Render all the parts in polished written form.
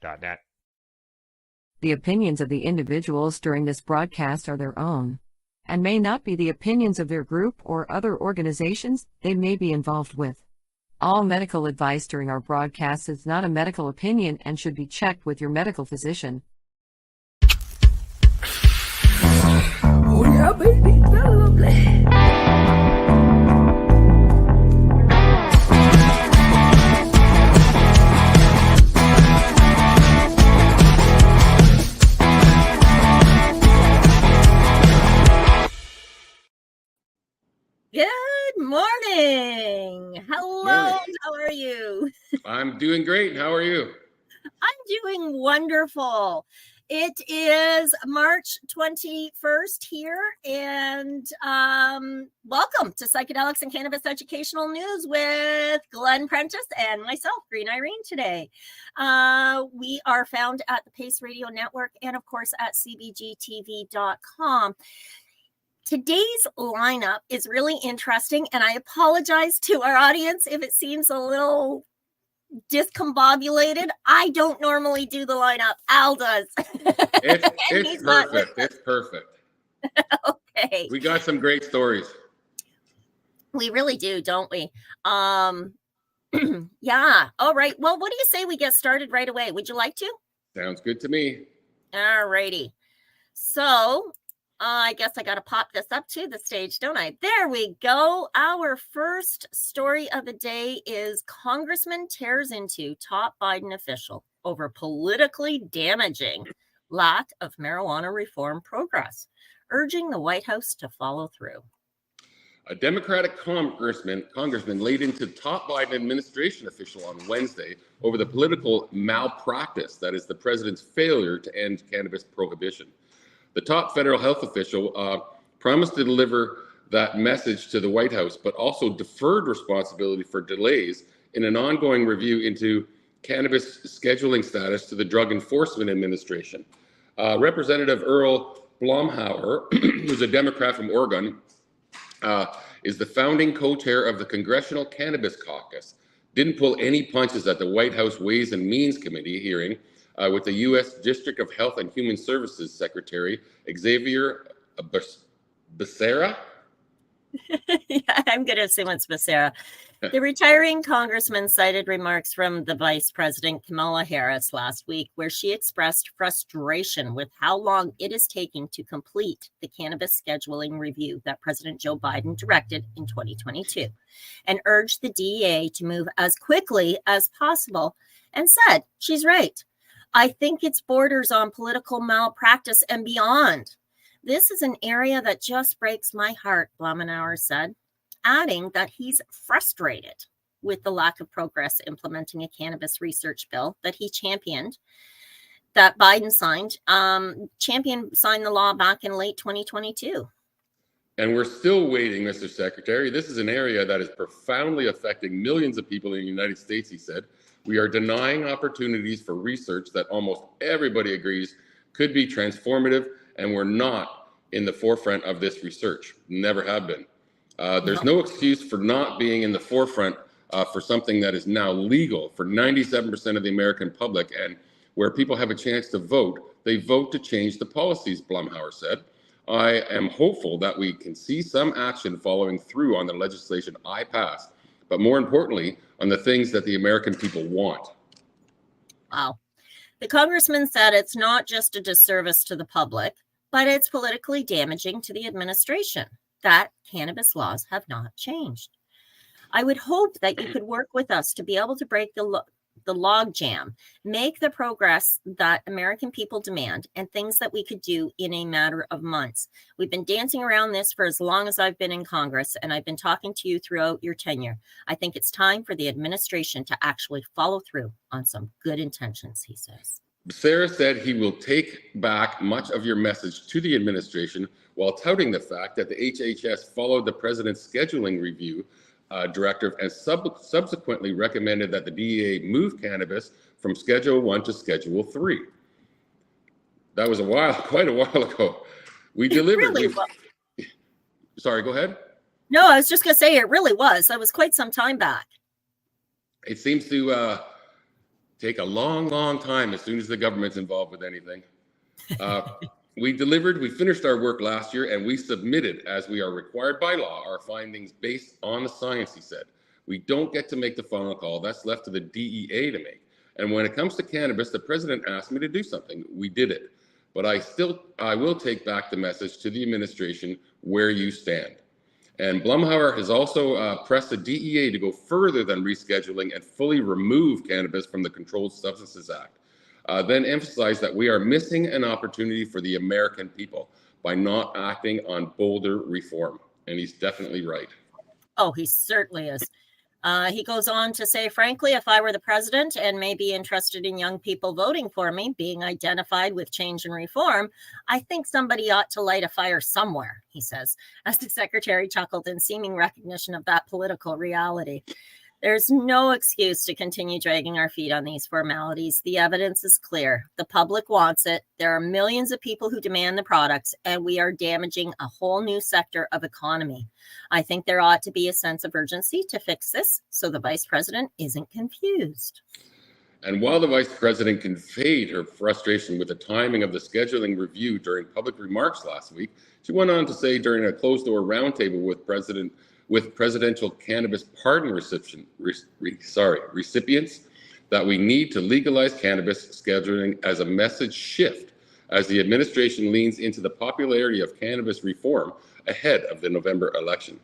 net. The opinions of the individuals during this broadcast are their own, and may not be the opinions of their group or other organizations they may be involved with. All medical advice during our broadcast is not a medical opinion and should be checked with your medical physician. Oh yeah, baby, that's lovely. Good morning. Hello. Morning. How are you? I'm doing great. How are you? I'm doing wonderful. It is March 21st here, and welcome to Psychedelics and Cannabis Educational News with Glenn Prentice and myself, Green Irene, today. We are found at the Pace Radio Network and, of course, at cbgtv.com. Today's lineup is really interesting, and I apologize to our audience if it seems a little discombobulated. I don't normally do the lineup. Al does. It's perfect. It's perfect. Okay. We got some great stories. We really do, don't we? Yeah. All right. Well, what do you say we get started right away? Would you like to? Sounds good to me. All righty. So I guess I got to pop this up to the stage, don't I? There we go. Our first story of the day is Congressman tears into top Biden official over politically damaging lack of marijuana reform progress, urging the White House to follow through. A Democratic congressman laid into top Biden administration official on Wednesday over the political malpractice that is the president's failure to end cannabis prohibition. The top federal health official promised to deliver that message to the White House, but also deferred responsibility for delays in an ongoing review into cannabis scheduling status to the Drug Enforcement Administration. Representative Earl Blumhauer, who's a Democrat from Oregon, is the founding co-chair of the Congressional Cannabis Caucus, didn't pull any punches at the White House Ways and Means Committee hearing with the U.S. District of Health and Human Services Secretary Xavier Becerra. Yeah, I'm going to assume it's Becerra. The retiring congressman cited remarks from the Vice President Kamala Harris last week, where she expressed frustration with how long it is taking to complete the cannabis scheduling review that President Joe Biden directed in 2022, and urged the DEA to move as quickly as possible, and said, she's right. I think it's borders on political malpractice and beyond. This is an area that just breaks my heart, Blumhauer said, adding that he's frustrated with the lack of progress implementing a cannabis research bill that he championed, that Biden signed. Signed the law back in late 2022. And we're still waiting, Mr. Secretary. This is an area that is profoundly affecting millions of people in the United States, he said. We are denying opportunities for research that almost everybody agrees could be transformative, and we're not in the forefront of this research. Never have been. There's no excuse for not being in the forefront for something that is now legal for 97% of the American public, and where people have a chance to vote, they vote to change the policies, Blumhauer said. I am hopeful that we can see some action following through on the legislation I passed, but more importantly, on the things that the American people want. Wow. The congressman said it's not just a disservice to the public, but it's politically damaging to the administration that cannabis laws have not changed. I would hope that you could work with us to be able to break the log jam, make the progress that American people demand, and things that we could do in a matter of months. We've been dancing around this for as long as I've been in Congress, and I've been talking to you throughout your tenure. I think it's time for the administration to actually follow through on some good intentions, he says. Becerra said he will take back much of your message to the administration while touting the fact that the HHS followed the president's scheduling review directive and subsequently recommended that the DEA move cannabis from Schedule 1 to Schedule 3. That was quite a while ago. We delivered. Really Sorry, go ahead. No, I was just going to say it really was. That was quite some time back. It seems to take a long, long time as soon as the government's involved with anything. We finished our work last year, and we submitted, as we are required by law, our findings based on the science, he said. We don't get to make the final call. That's left to the DEA to make. And when it comes to cannabis, the president asked me to do something. We did it. But I will take back the message to the administration where you stand. And Blumhauer has also pressed the DEA to go further than rescheduling and fully remove cannabis from the Controlled Substances Act. Then emphasize that we are missing an opportunity for the American people by not acting on bolder reform. And he's definitely right. Oh, he certainly is. He goes on to say, frankly, if I were the president and may be interested in young people voting for me, being identified with change and reform, I think somebody ought to light a fire somewhere, he says, as the secretary chuckled in seeming recognition of that political reality. There's no excuse to continue dragging our feet on these formalities. The evidence is clear. The public wants it. There are millions of people who demand the products, and we are damaging a whole new sector of economy. I think there ought to be a sense of urgency to fix this so the vice president isn't confused. And while the vice president conveyed her frustration with the timing of the scheduling review during public remarks last week, she went on to say during a closed-door roundtable with presidential cannabis pardon recipients that we need to legalize cannabis scheduling as a message shift as the administration leans into the popularity of cannabis reform ahead of the November election.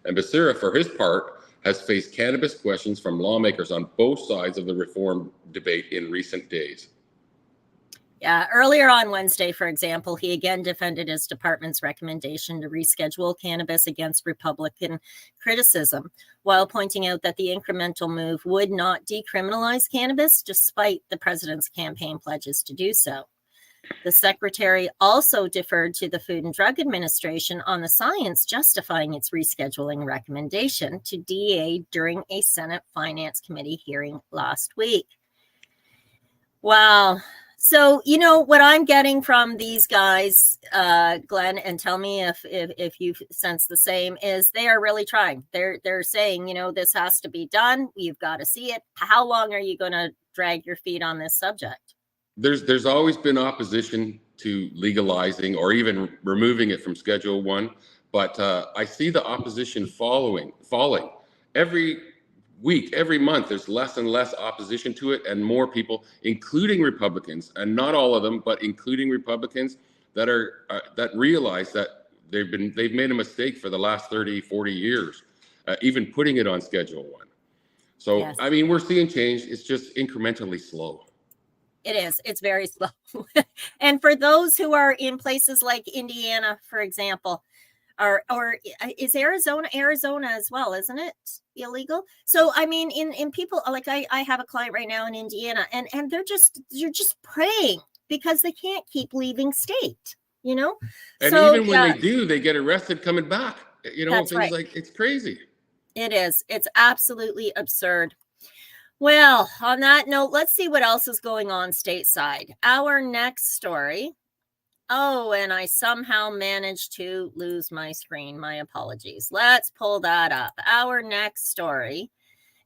And Becerra, for his part, has faced cannabis questions from lawmakers on both sides of the reform debate in recent days. Yeah, earlier on Wednesday, for example, he again defended his department's recommendation to reschedule cannabis against Republican criticism, while pointing out that the incremental move would not decriminalize cannabis, despite the president's campaign pledges to do so. The secretary also deferred to the Food and Drug Administration on the science justifying its rescheduling recommendation to DEA during a Senate Finance Committee hearing last week. Wow. So, you know, what I'm getting from these guys, Glenn, and tell me if you sense the same, is they are really trying. They're saying, you know, this has to be done. You've got to see it. How long are you going to drag your feet on this subject? There's always been opposition to legalizing or even removing it from Schedule 1, but I see the opposition falling. Every week, every month, there's less and less opposition to it, and more people, including Republicans, and not all of them, but including Republicans, that realize that they've made a mistake for the last 30, 40 years, even putting it on Schedule 1. So, yes. I mean, we're seeing change. It's just incrementally slow. It is. It's very slow. And for those who are in places like Indiana, for example, or is Arizona as well, isn't it illegal? So, I mean, in people like I have a client right now in Indiana, and they're just praying because they can't keep leaving state, you know? And so, even when they do, they get arrested coming back, you know, things right. Like, it's crazy. It is. It's absolutely absurd. Well, on that note, let's see what else is going on stateside. Our next story. Oh, and I somehow managed to lose my screen. My apologies. Let's pull that up. Our next story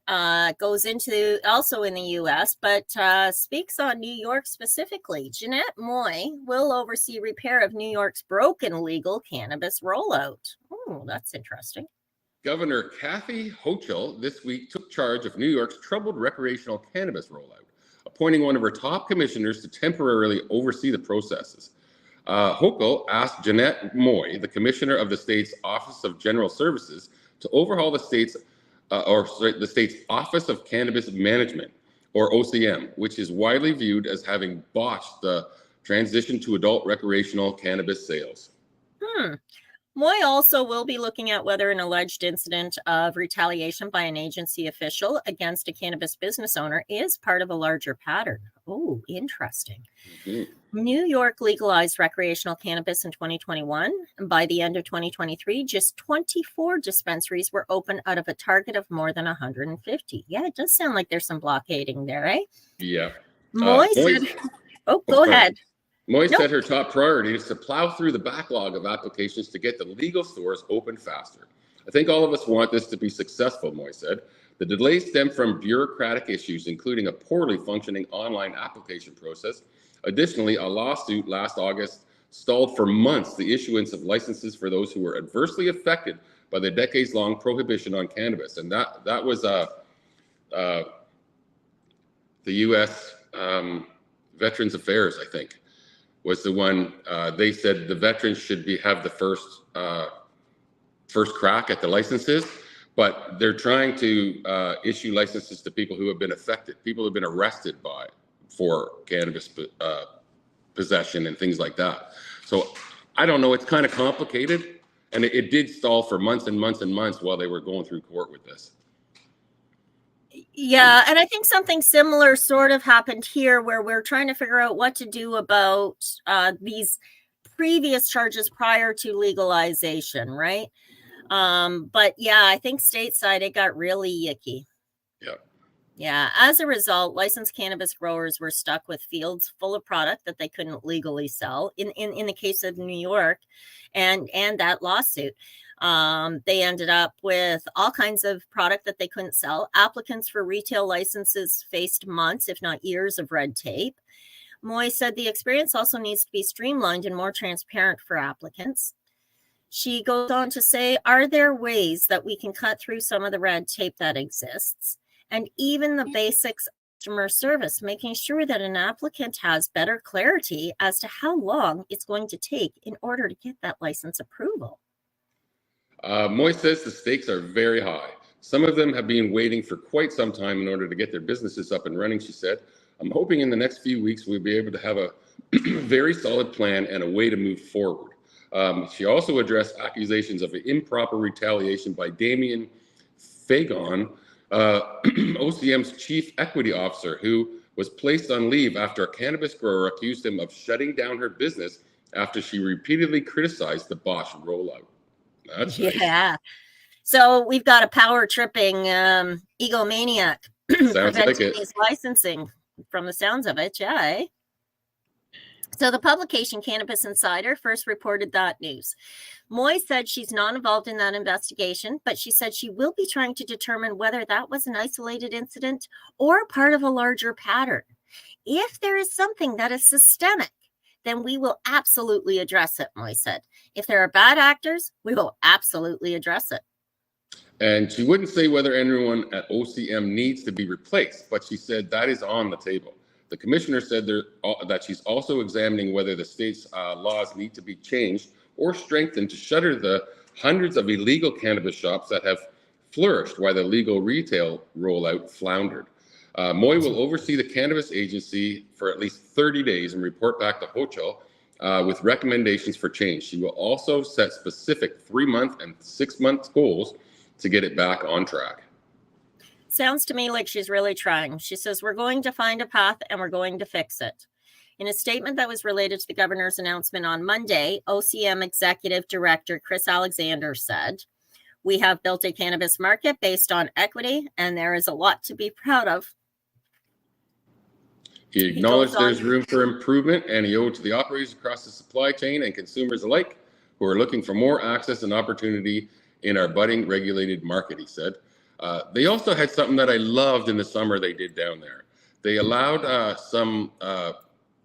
goes into also in the U.S., but speaks on New York specifically. Jeanette Moy will oversee repair of New York's broken legal cannabis rollout. Oh, that's interesting. Governor Kathy Hochul this week took charge of New York's troubled recreational cannabis rollout, appointing one of her top commissioners to temporarily oversee the processes. Hochul asked Jeanette Moy, the commissioner of the state's Office of General Services, to overhaul the state's Office of Cannabis Management, or OCM, which is widely viewed as having botched the transition to adult recreational cannabis sales. Moy also will be looking at whether an alleged incident of retaliation by an agency official against a cannabis business owner is part of a larger pattern. Oh, interesting. Mm-hmm. New York legalized recreational cannabis in 2021. And by the end of 2023, just 24 dispensaries were open out of a target of more than 150. Yeah, it does sound like there's some blockading there, eh? Yeah. Moy said... go ahead. Moy said her top priority is to plow through the backlog of applications to get the legal stores open faster. I think all of us want this to be successful, Moy said. The delays stem from bureaucratic issues, including a poorly functioning online application process. Additionally, a lawsuit last August stalled for months the issuance of licenses for those who were adversely affected by the decades-long prohibition on cannabis. And that was the U.S. Veterans Affairs, I think, was the one. They said the veterans should have the first crack at the licenses, but they're trying to issue licenses to people who have been affected, people who have been arrested for cannabis possession and things like that. So I don't know, it's kind of complicated, and it did stall for months and months and months while they were going through court with this. Yeah, and I think something similar sort of happened here, where we're trying to figure out what to do about these previous charges prior to legalization, right? But yeah, I think stateside it got really yicky. Yeah. Yeah. As a result, licensed cannabis growers were stuck with fields full of product that they couldn't legally sell. In the case of New York, and that lawsuit, they ended up with all kinds of product that they couldn't sell. Applicants for retail licenses faced months, if not years, of red tape. Moy said the experience also needs to be streamlined and more transparent for applicants. She goes on to say, are there ways that we can cut through some of the red tape that exists? And even the basics of customer service, making sure that an applicant has better clarity as to how long it's going to take in order to get that license approval. Moy says the stakes are very high. Some of them have been waiting for quite some time in order to get their businesses up and running, she said. I'm hoping in the next few weeks we'll be able to have a very solid plan and a way to move forward. She also addressed accusations of improper retaliation by Damien Fagon, OCM's chief equity officer, who was placed on leave after a cannabis grower accused him of shutting down her business after she repeatedly criticized the Bosch rollout. That's yeah. nice. So we've got a power tripping egomaniac preventing like these licensing from the sounds of it. Yeah. Eh? So the publication Cannabis Insider first reported that news. Moy said she's not involved in that investigation, but she said she will be trying to determine whether that was an isolated incident or part of a larger pattern. If there is something that is systemic, then we will absolutely address it, Moy said. If there are bad actors, we will absolutely address it. And she wouldn't say whether anyone at OCM needs to be replaced, but she said that is on the table. The commissioner said that she's also examining whether the state's laws need to be changed or strengthened to shutter the hundreds of illegal cannabis shops that have flourished while the legal retail rollout floundered. Moy will oversee the cannabis agency for at least 30 days and report back to Hochul with recommendations for change. She will also set specific 3-month and 6-month goals to get it back on track. Sounds to me like she's really trying. She says, we're going to find a path and we're going to fix it. In a statement that was related to the governor's announcement on Monday, OCM Executive Director Chris Alexander said, we have built a cannabis market based on equity, and there is a lot to be proud of. He acknowledged there's room for improvement, and he owed to the operators across the supply chain and consumers alike who are looking for more access and opportunity in our budding regulated market, he said. They also had something that I loved in the summer they did down there. They allowed some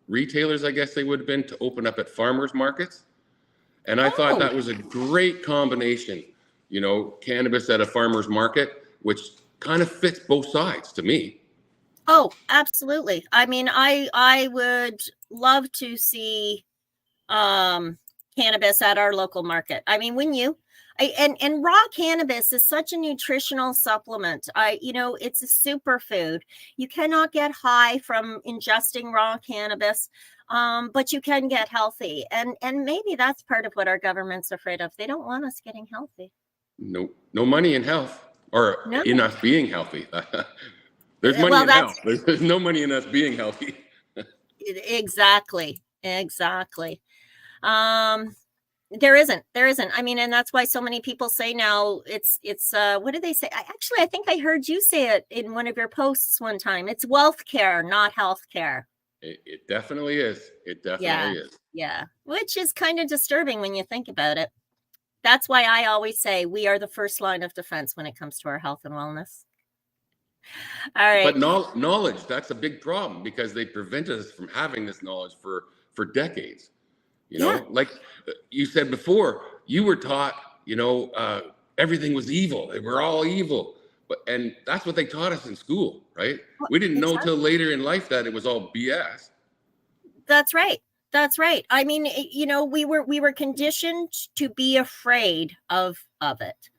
retailers, I guess they would have been, to open up at farmers markets. And I thought that was a great combination, you know, cannabis at a farmer's market, which kind of fits both sides to me. Oh, absolutely. I mean, I would love to see cannabis at our local market. I mean, wouldn't you? And raw cannabis is such a nutritional supplement. It's a superfood. You cannot get high from ingesting raw cannabis, but you can get healthy. And maybe that's part of what our government's afraid of. They don't want us getting healthy. No money in health, or in us being healthy. There's money in health. There's no money in us being healthy. Exactly. There isn't. I mean, and that's why so many people say now it's what do they say? I think I heard you say it in one of your posts one time. It's wealth care, not health care. It definitely is. It definitely is. Yeah. Which is kind of disturbing when you think about it. That's why I always say we are the first line of defense when it comes to our health and wellness. All right. But knowledge, that's a big problem because they prevent us from having this knowledge for decades. You know, like you said before, you were taught, everything was evil. They were all evil. And that's what they taught us in school, right? We didn't know till later in life that it was all BS. That's right. That's right. I mean, we were conditioned to be afraid of it.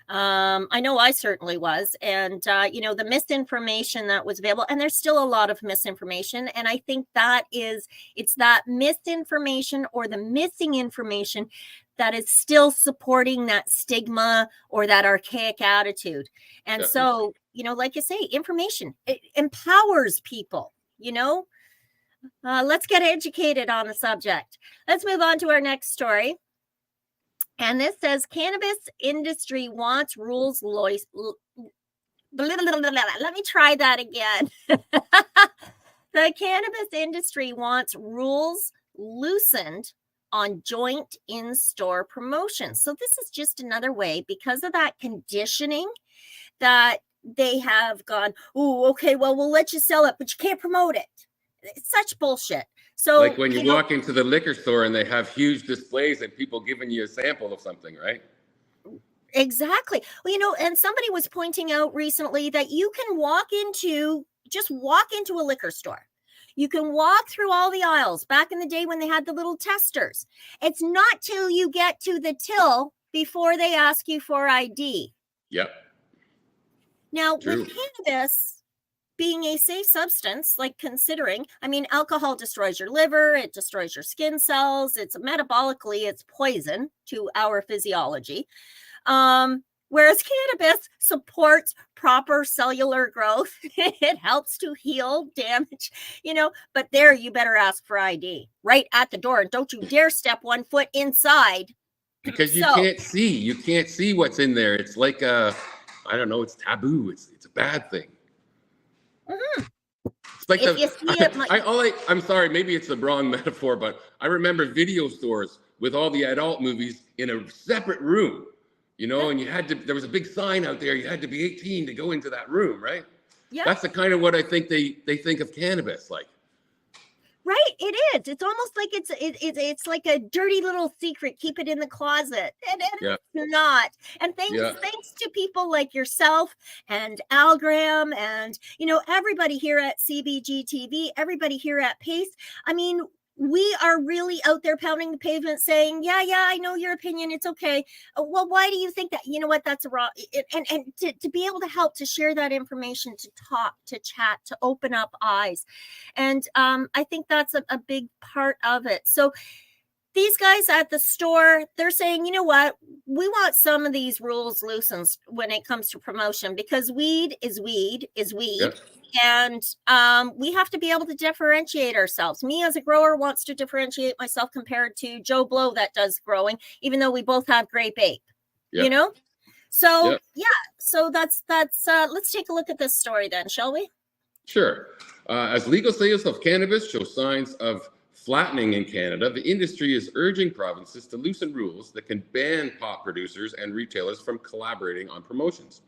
I know I certainly was. And, the misinformation that was available, and there's still a lot of misinformation. And I think it's that misinformation or the missing information that is still supporting that stigma or that archaic attitude. And Definitely. so, like you say, information, it empowers people, let's get educated on the subject. Let's move on to our next story. And this says cannabis industry wants rules. Let me try that again. The cannabis industry wants rules loosened on joint in-store promotions. So this is just another way, because of that conditioning, that they have gone, oh, okay, well, we'll let you sell it, but you can't promote it. It's such bullshit. So, like when you walk into the liquor store and they have huge displays and people giving you a sample of something, right? Exactly. Well, and somebody was pointing out recently that you can walk into a liquor store. You can walk through all the aisles back in the day when they had the little testers. It's not till you get to the till before they ask you for ID. Yep. Now, True. with cannabis being a safe substance, alcohol destroys your liver, it destroys your skin cells, it's poison to our physiology. Whereas cannabis supports proper cellular growth. It helps to heal damage, but there you better ask for ID right at the door. And don't you dare step 1 foot inside. Because you can't see what's in there. It's like, I don't know, it's taboo. It's a bad thing. Mm-hmm. It's like I'm sorry, maybe it's the wrong metaphor, but I remember video stores with all the adult movies in a separate room, and there was a big sign out there, you had to be 18 to go into that room, right? Yeah. That's the kind of what I think they think of cannabis like. Right, it is. It's almost like it's like a dirty little secret. Keep it in the closet, and it's not. And thanks to people like yourself and Al Graham, and everybody here at CBG TV, everybody here at Pace. I mean, we are really out there pounding the pavement, saying, "Yeah, I know your opinion. It's okay. Well, why do you think that? You know what? That's a wrong." And to be able to help, to share that information, to talk, to chat, to open up eyes, and I think that's a big part of it. So these guys at the store, they're saying, you know what? We want some of these rules loosened when it comes to promotion, because weed is weed is weed. Yep. And we have to be able to differentiate ourselves. Me as a grower wants to differentiate myself compared to Joe Blow that does growing, even though we both have grape ape, So, so that's let's take a look at this story then, shall we? Sure. As legal sales of cannabis show signs of flattening in Canada, the industry is urging provinces to loosen rules that can ban pot producers and retailers from collaborating on promotions.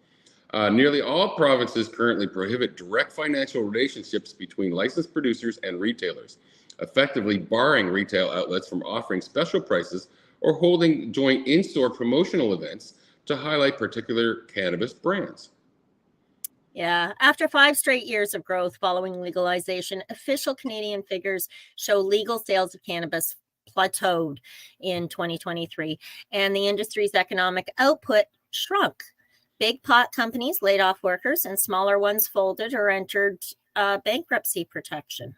Nearly all provinces currently prohibit direct financial relationships between licensed producers and retailers, effectively barring retail outlets from offering special prices or holding joint in-store promotional events to highlight particular cannabis brands. Yeah, after 5 straight years of growth following legalization, official Canadian figures show legal sales of cannabis plateaued in 2023, and the industry's economic output shrunk. Big pot companies laid off workers, and smaller ones folded or entered bankruptcy protection.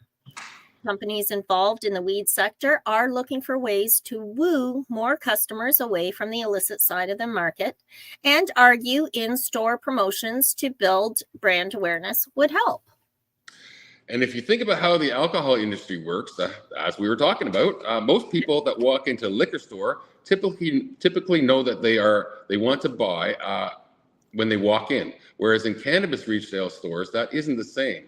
Companies involved in the weed sector are looking for ways to woo more customers away from the illicit side of the market, and argue in-store promotions to build brand awareness would help. And if you think about how the alcohol industry works, as we were talking about, most people that walk into a liquor store typically know that they want to buy when they walk in. Whereas in cannabis retail stores, that isn't the same,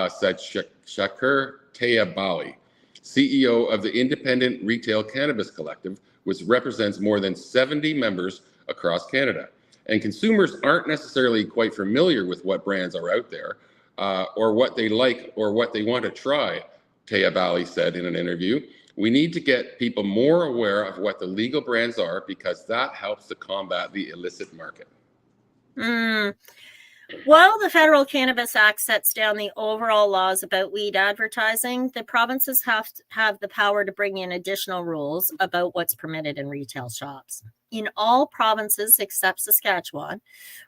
said Shakur Tayabawi, CEO of the Independent Retail Cannabis Collective, which represents more than 70 members across Canada. And consumers aren't necessarily quite familiar with what brands are out there, or what they like or what they want to try, Taya Bali said in an interview. We need to get people more aware of what the legal brands are, because that helps to combat the illicit market. While the Federal Cannabis Act sets down the overall laws about weed advertising, the provinces have the power to bring in additional rules about what's permitted in retail shops. In all provinces except Saskatchewan,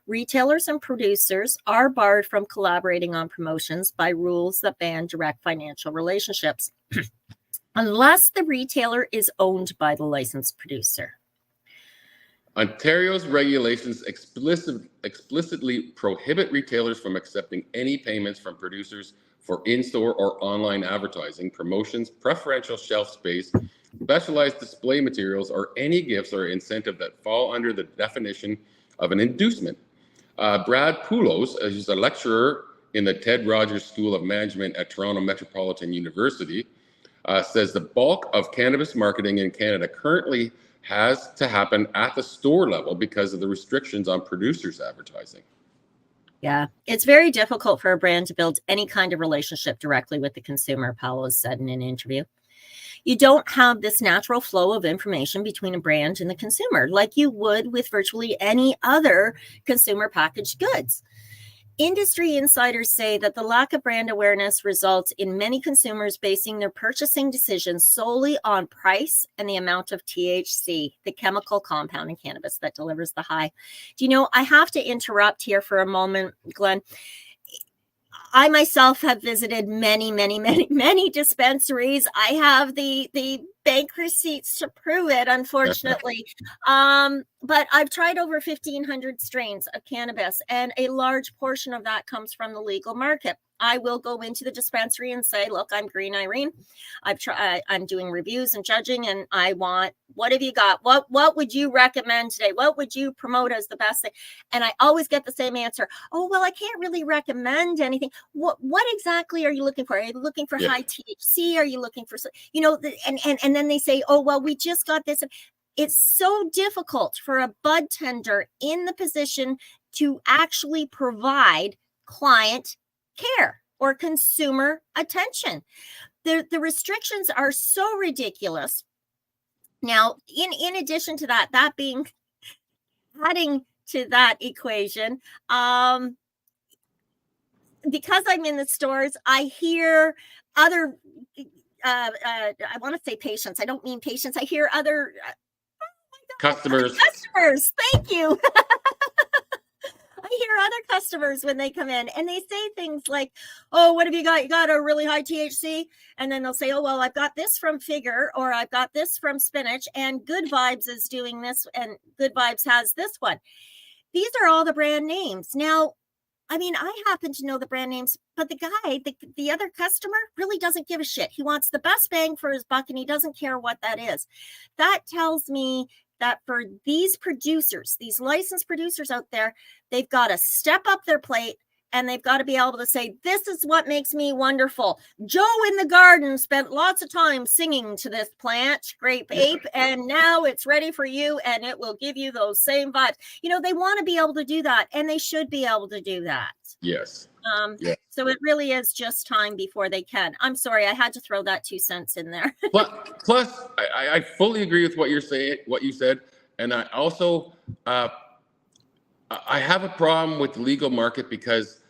retailers and producers are barred from collaborating on promotions by rules that ban direct financial relationships, unless the retailer is owned by the licensed producer. Ontario's regulations explicitly prohibit retailers from accepting any payments from producers for in-store or online advertising, promotions, preferential shelf space, specialized display materials, or any gifts or incentive that fall under the definition of an inducement. Brad Poulos, who's a lecturer in the Ted Rogers School of Management at Toronto Metropolitan University, says the bulk of cannabis marketing in Canada currently has to happen at the store level because of the restrictions on producers' advertising. Yeah, it's very difficult for a brand to build any kind of relationship directly with the consumer, Paulo said in an interview. You don't have this natural flow of information between a brand and the consumer like you would with virtually any other consumer packaged goods. Industry insiders say that the lack of brand awareness results in many consumers basing their purchasing decisions solely on price and the amount of THC, the chemical compound in cannabis that delivers the high. Do you know, I have to interrupt here for a moment, Glenn. I myself have visited many dispensaries. I have the bank receipts to prove it, unfortunately. But I've tried over 1,500 strains of cannabis, and a large portion of that comes from the legal market. I will go into the dispensary and say, look, I'm Green Irene. I'm doing reviews and judging, and I want, what have you got? What would you recommend today? What would you promote as the best thing? And I always get the same answer. Oh, well, I can't really recommend anything. What exactly are you looking for? Are you looking for high THC? Are you looking for, you know, and then they say, oh, well, we just got this. It's so difficult for a bud tender in the position to actually provide client care or consumer attention. The restrictions are so ridiculous. Now, in addition to that being adding to that equation, because I'm in the stores, I hear other I want to say patients. I don't mean patients. I hear other Customers. Thank you. I hear other customers when they come in and they say things like, oh, what have you got? You got a really high THC? And then they'll say, oh, well, I've got this from Figure, or I've got this from Spinach, and Good Vibes is doing this, and Good Vibes has this one. These are all the brand names. Now, I mean, I happen to know the brand names, but the guy, the other customer really doesn't give a shit. He wants the best bang for his buck, and he doesn't care what that is. That tells me that for these producers, these licensed producers out there, they've got to step up their plate, and they've got to be able to say, this is what makes me wonderful. Joe in the garden spent lots of time singing to this plant, Grape Ape, and now it's ready for you, and it will give you those same vibes. You know, they want to be able to do that, and they should be able to do that. Yes. So it really is just time before they can. I'm sorry, I had to throw that 2 cents in there. Plus, I fully agree with what you're saying, what you said, and I also I have a problem with the legal market because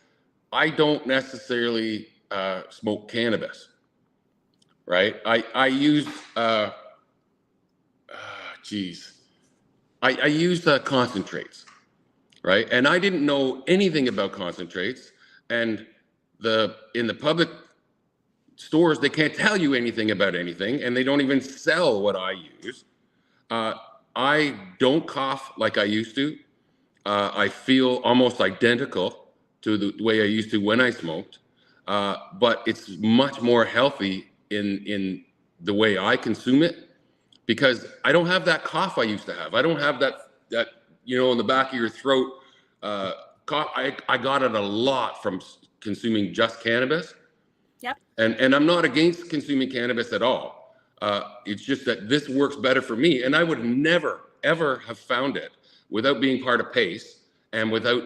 I don't necessarily smoke cannabis, right? I use I use concentrates, right? And I didn't know anything about concentrates, and in the public stores, they can't tell you anything about anything, and they don't even sell what I use. I don't cough like I used to. I feel almost identical to the way I used to when I smoked, but it's much more healthy in the way I consume it, because I don't have that cough I used to have. I don't have that you know, in the back of your throat cough. I got it a lot from consuming just cannabis. Yep. And I'm not against consuming cannabis at all. It's just that this works better for me, and I would never ever have found it without being part of PACE and without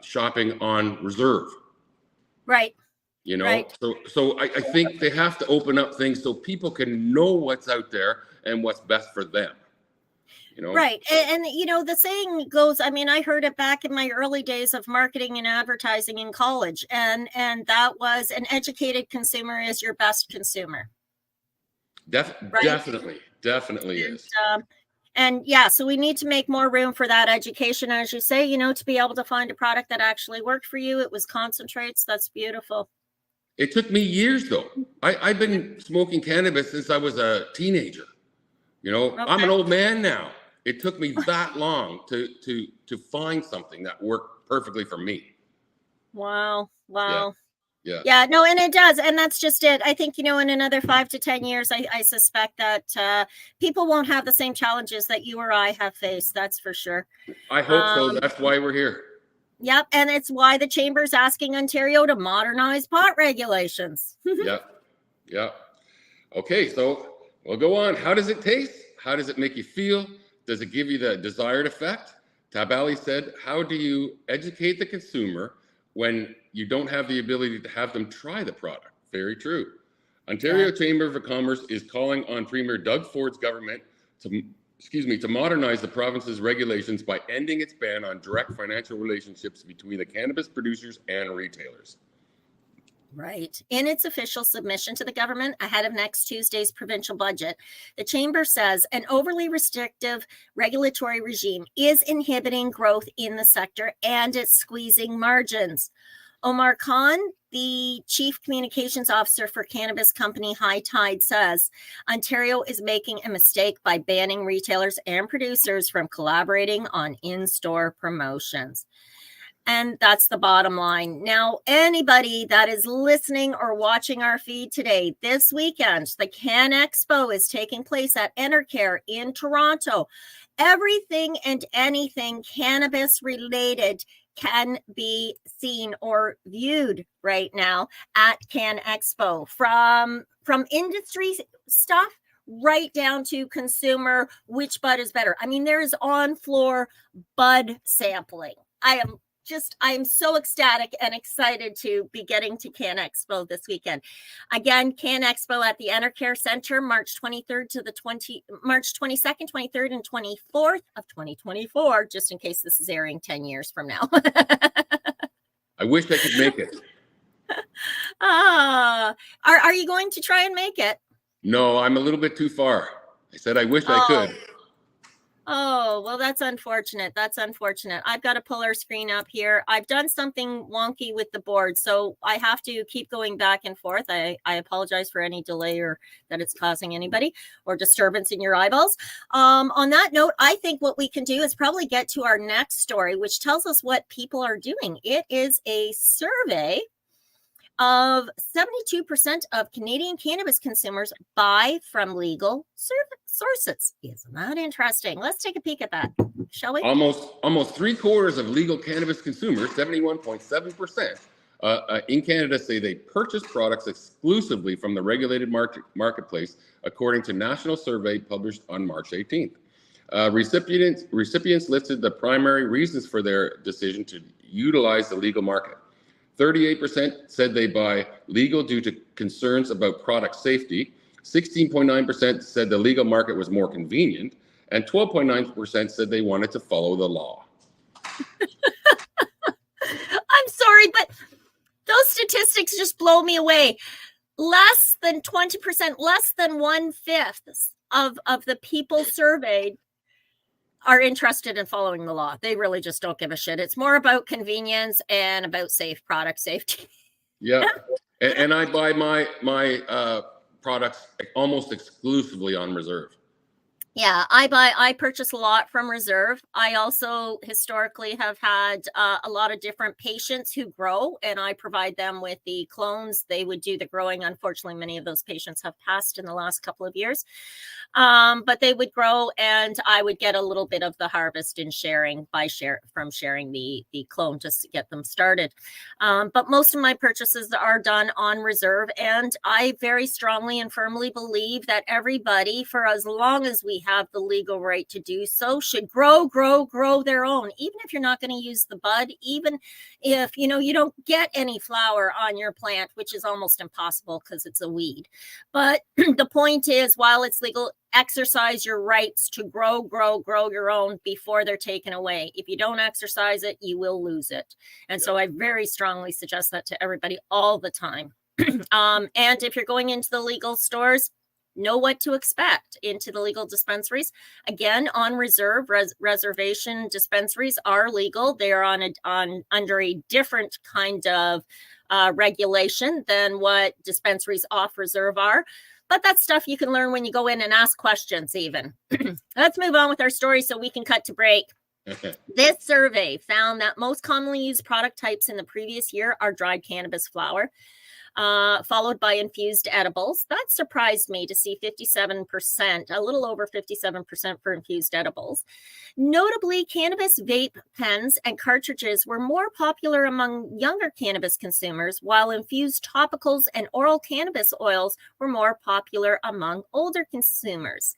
shopping on reserve. Right. You know, Right. so I think they have to open up things so people can know what's out there and what's best for them. You know? Right. And, you know, the saying goes, I mean, I heard it back in my early days of marketing and advertising in college. And that was, an educated consumer is your best consumer. Right? Definitely is. And yeah, so we need to make more room for that education, as you say, you know, to be able to find a product that actually worked for you. It was concentrates. That's beautiful. It took me years, though. I've been smoking cannabis since I was a teenager. You know, Okay. I'm an old man now. It took me that long to find something that worked perfectly for me. Wow. Yeah. No, and it does. And that's just it. I think, you know, in another 5 to 10 years, I suspect that people won't have the same challenges that you or I have faced. That's for sure. I hope so. That's why we're here. Yep. And it's why the Chamber's asking Ontario to modernize pot regulations. Yeah. Okay, so we'll go on. How does it taste? How does it make you feel? Does it give you the desired effect? Tabali said, how do you educate the consumer when you don't have the ability to have them try the product? Very true. Ontario Chamber of Commerce is calling on Premier Doug Ford's government to modernize the province's regulations by ending its ban on direct financial relationships between the cannabis producers and retailers. Right. In its official submission to the government ahead of next Tuesday's provincial budget, the Chamber says an overly restrictive regulatory regime is inhibiting growth in the sector and it's squeezing margins. Omar Khan, the Chief Communications Officer for cannabis company High Tide, says Ontario is making a mistake by banning retailers and producers from collaborating on in-store promotions. And that's the bottom line. Now, anybody that is listening or watching our feed today, this weekend, the Can Expo is taking place at Enercare in Toronto. Everything and anything cannabis related can be seen or viewed right now at Can Expo, from industry stuff right down to consumer, which bud is better. I mean, there is on-floor bud sampling. I am so ecstatic and excited to be getting to Can Expo this weekend. Again, Can Expo at the Enercare Center, March 22nd, 23rd, and 24th of 2024, just in case this is airing 10 years from now. I wish I could make it. Are you going to try and make it? No, I'm a little bit too far. I said I wish I could. Oh, well, that's unfortunate. I've got to pull our screen up here. I've done something wonky with the board, so I have to keep going back and forth. I apologize for any delay or that it's causing anybody or disturbance in your eyeballs. On that note, I think what we can do is probably get to our next story, which tells us what people are doing. It is a survey of 72% of Canadian cannabis consumers buy from legal sources. Isn't that interesting? Let's take a peek at that, shall we? Almost 3/4 of legal cannabis consumers, 71.7%, in Canada say they purchase products exclusively from the regulated marketplace, according to national survey published on March 18th. Recipients listed the primary reasons for their decision to utilize the legal market. 38% said they buy legal due to concerns about product safety. 16.9% said the legal market was more convenient, and 12.9% said they wanted to follow the law. I'm sorry, but those statistics just blow me away. Less than 20%, less than 1/5 of the people surveyed are interested in following the law. They really just don't give a shit. It's more about convenience and about product safety. Yeah, and I buy my products almost exclusively on reserve. Yeah, I purchase a lot from reserve. I also historically have had a lot of different patients who grow, and I provide them with the clones. They would do the growing. Unfortunately, many of those patients have passed in the last couple of years. But they would grow, and I would get a little bit of the harvest in sharing from sharing the clone just to get them started. But most of my purchases are done on reserve, and I very strongly and firmly believe that everybody, for as long as we have the legal right to do so should grow their own, even if you're not going to use the bud, even if you don't get any flower on your plant, which is almost impossible because it's a weed. But the point is, while it's legal, exercise your rights to grow your own before they're taken away. If you don't exercise it, you will lose it. And so I very strongly suggest that to everybody all the time. And if you're going into the legal stores, know what to expect into the legal dispensaries. Again, on reserve, reservation dispensaries are legal. They are under a different kind of regulation than what dispensaries off reserve are. But that's stuff you can learn when you go in and ask questions even. Let's move on with our story so we can cut to break. This survey found that most commonly used product types in the previous year are dried cannabis flower, followed by infused edibles. That surprised me to see 57%, a little over 57% for infused edibles. Notably, cannabis vape pens and cartridges were more popular among younger cannabis consumers, while infused topicals and oral cannabis oils were more popular among older consumers.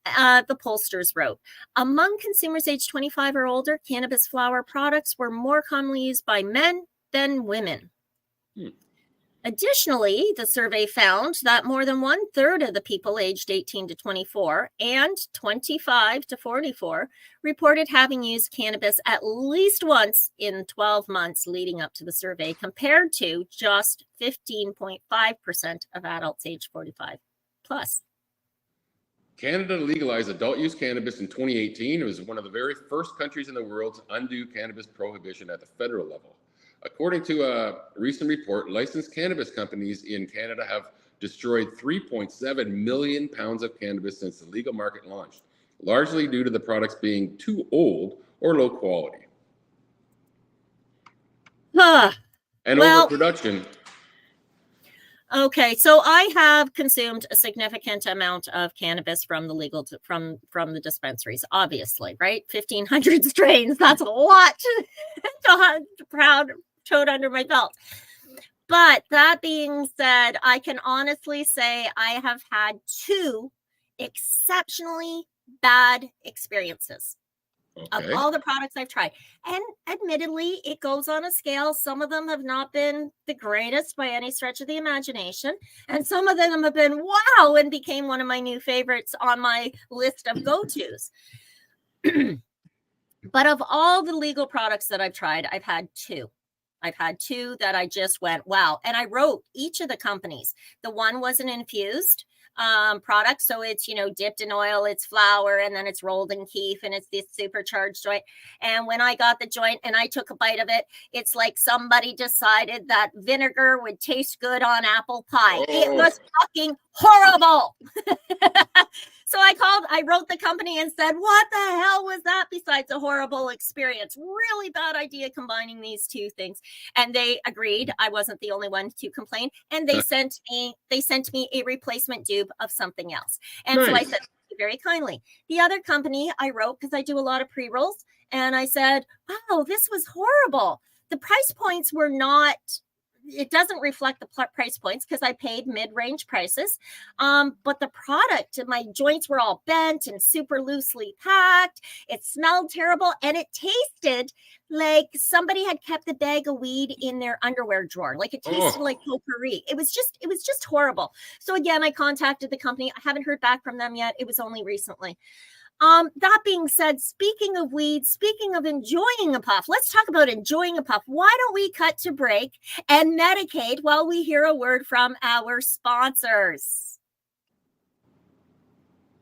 The pollsters wrote, among consumers aged 25 or older, cannabis flower products were more commonly used by men than women. Additionally, the survey found that more than 1/3 of the people aged 18 to 24 and 25 to 44 reported having used cannabis at least once in 12 months leading up to the survey, compared to just 15.5% of adults aged 45 plus. Canada legalized adult use cannabis in 2018. It was one of the very first countries in the world to undo cannabis prohibition at the federal level. According to a recent report, licensed cannabis companies in Canada have destroyed 3.7 million pounds of cannabis since the legal market launched, largely due to the products being too old or low quality. And overproduction. Okay, so I have consumed a significant amount of cannabis from the from the dispensaries, obviously, right? 1,500 strains, that's a lot to proud toad under my belt. But that being said, I can honestly say I have had 2 exceptionally bad experiences. Of all the products I've tried. And admittedly, it goes on a scale. Some of them have not been the greatest by any stretch of the imagination. And some of them have been wow and became one of my new favorites on my list of go-tos. But of all the legal products that I've tried, I've had 2. I've had 2 that I just went, wow. And I wrote each of the companies. The one was an infused product. So it's, dipped in oil, it's flour, and then it's rolled in keef, and it's this supercharged joint. And when I got the joint and I took a bite of it, it's like somebody decided that vinegar would taste good on apple pie. It was fucking horrible. So I wrote the company and said, what the hell was that besides a horrible experience? Really bad idea combining these 2 things. And they agreed. I wasn't the only one to complain. And they sent me a replacement dupe of something else. And nice. So I said, thank you very kindly. The other company I wrote, because I do a lot of pre-rolls, and I said, wow, this was horrible. The price points were not... It doesn't reflect the price points because I paid mid-range prices. But the product, my joints were all bent and super loosely packed. It smelled terrible. And it tasted like somebody had kept the bag of weed in their underwear drawer. Like it tasted like potpourri. It was just horrible. So again, I contacted the company. I haven't heard back from them yet. It was only recently. That being said, speaking of weed, speaking of enjoying a puff, let's talk about enjoying a puff. Why don't we cut to break and medicate while we hear a word from our sponsors?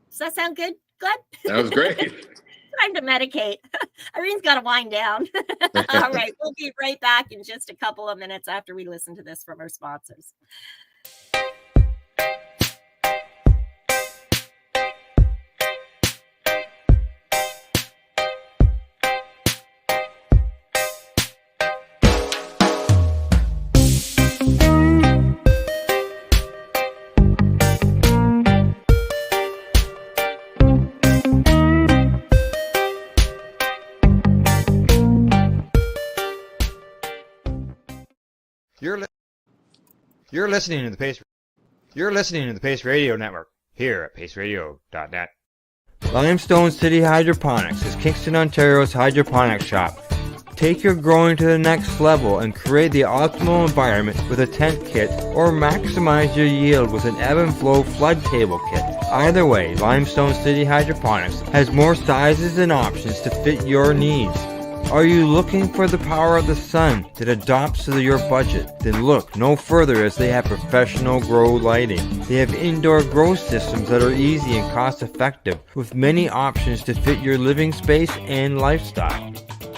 Does that sound good? Good? That was great. Time to medicate. Irene's got to wind down. All right, we'll be right back in just a couple of minutes after we listen to this from our sponsors. You're listening to the Pace Radio Network here at paceradio.net. Limestone City Hydroponics is Kingston, Ontario's hydroponics shop. Take your growing to the next level and create the optimal environment with a tent kit, or maximize your yield with an ebb and flow flood table kit. Either way, Limestone City Hydroponics has more sizes and options to fit your needs. Are you looking for the power of the sun that adapts to your budget? Then look no further, as they have professional grow lighting. They have indoor grow systems that are easy and cost effective, with many options to fit your living space and lifestyle.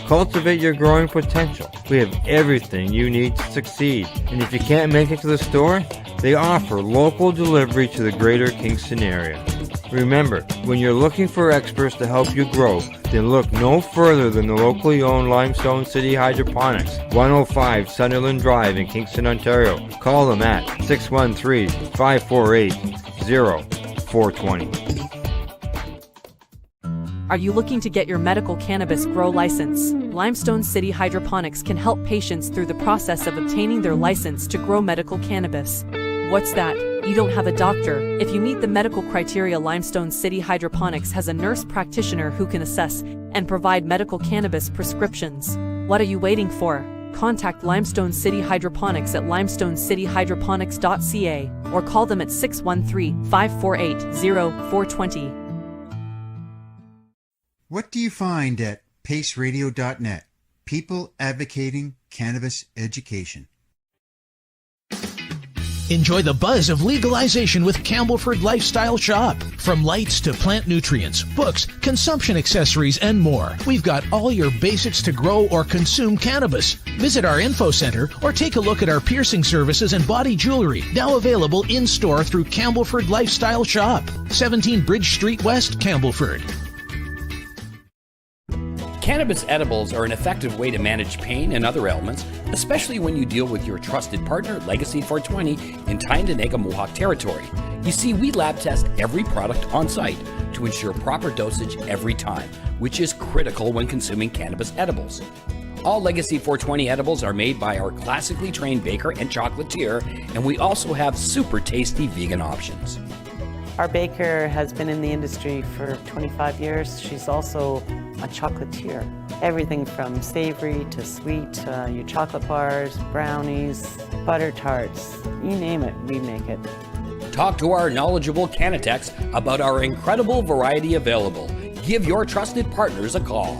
Cultivate your growing potential. We have everything you need to succeed. And if you can't make it to the store, they offer local delivery to the greater Kingston area. Remember, when you're looking for experts to help you grow, then look no further than the locally owned Limestone City Hydroponics, 105 Sunderland Drive in Kingston, Ontario. Call them at 613-548-0420. Are you looking to get your medical cannabis grow license? Limestone City Hydroponics can help patients through the process of obtaining their license to grow medical cannabis. What's that? You don't have a doctor? If you meet the medical criteria, Limestone City Hydroponics has a nurse practitioner who can assess and provide medical cannabis prescriptions. What are you waiting for? Contact Limestone City Hydroponics at limestonecityhydroponics.ca or call them at 613-548-0420. What do you find at paceradio.net? People advocating cannabis education. Enjoy the buzz of legalization with Campbellford Lifestyle Shop. From lights to plant nutrients, books, consumption accessories, and more, we've got all your basics to grow or consume cannabis. Visit our info center or take a look at our piercing services and body jewelry, now available in-store through Campbellford Lifestyle Shop, 17 Bridge Street West, Campbellford. Cannabis edibles are an effective way to manage pain and other ailments, especially when you deal with your trusted partner, Legacy 420, in Tyendinaga Mohawk territory. You see, we lab test every product on site to ensure proper dosage every time, which is critical when consuming cannabis edibles. All Legacy 420 edibles are made by our classically trained baker and chocolatier, and we also have super tasty vegan options. Our baker has been in the industry for 25 years. She's also a chocolatier. Everything from savory to sweet, your chocolate bars, brownies, butter tarts, you name it, we make it. Talk to our knowledgeable Cannatex about our incredible variety available. Give your trusted partners a call.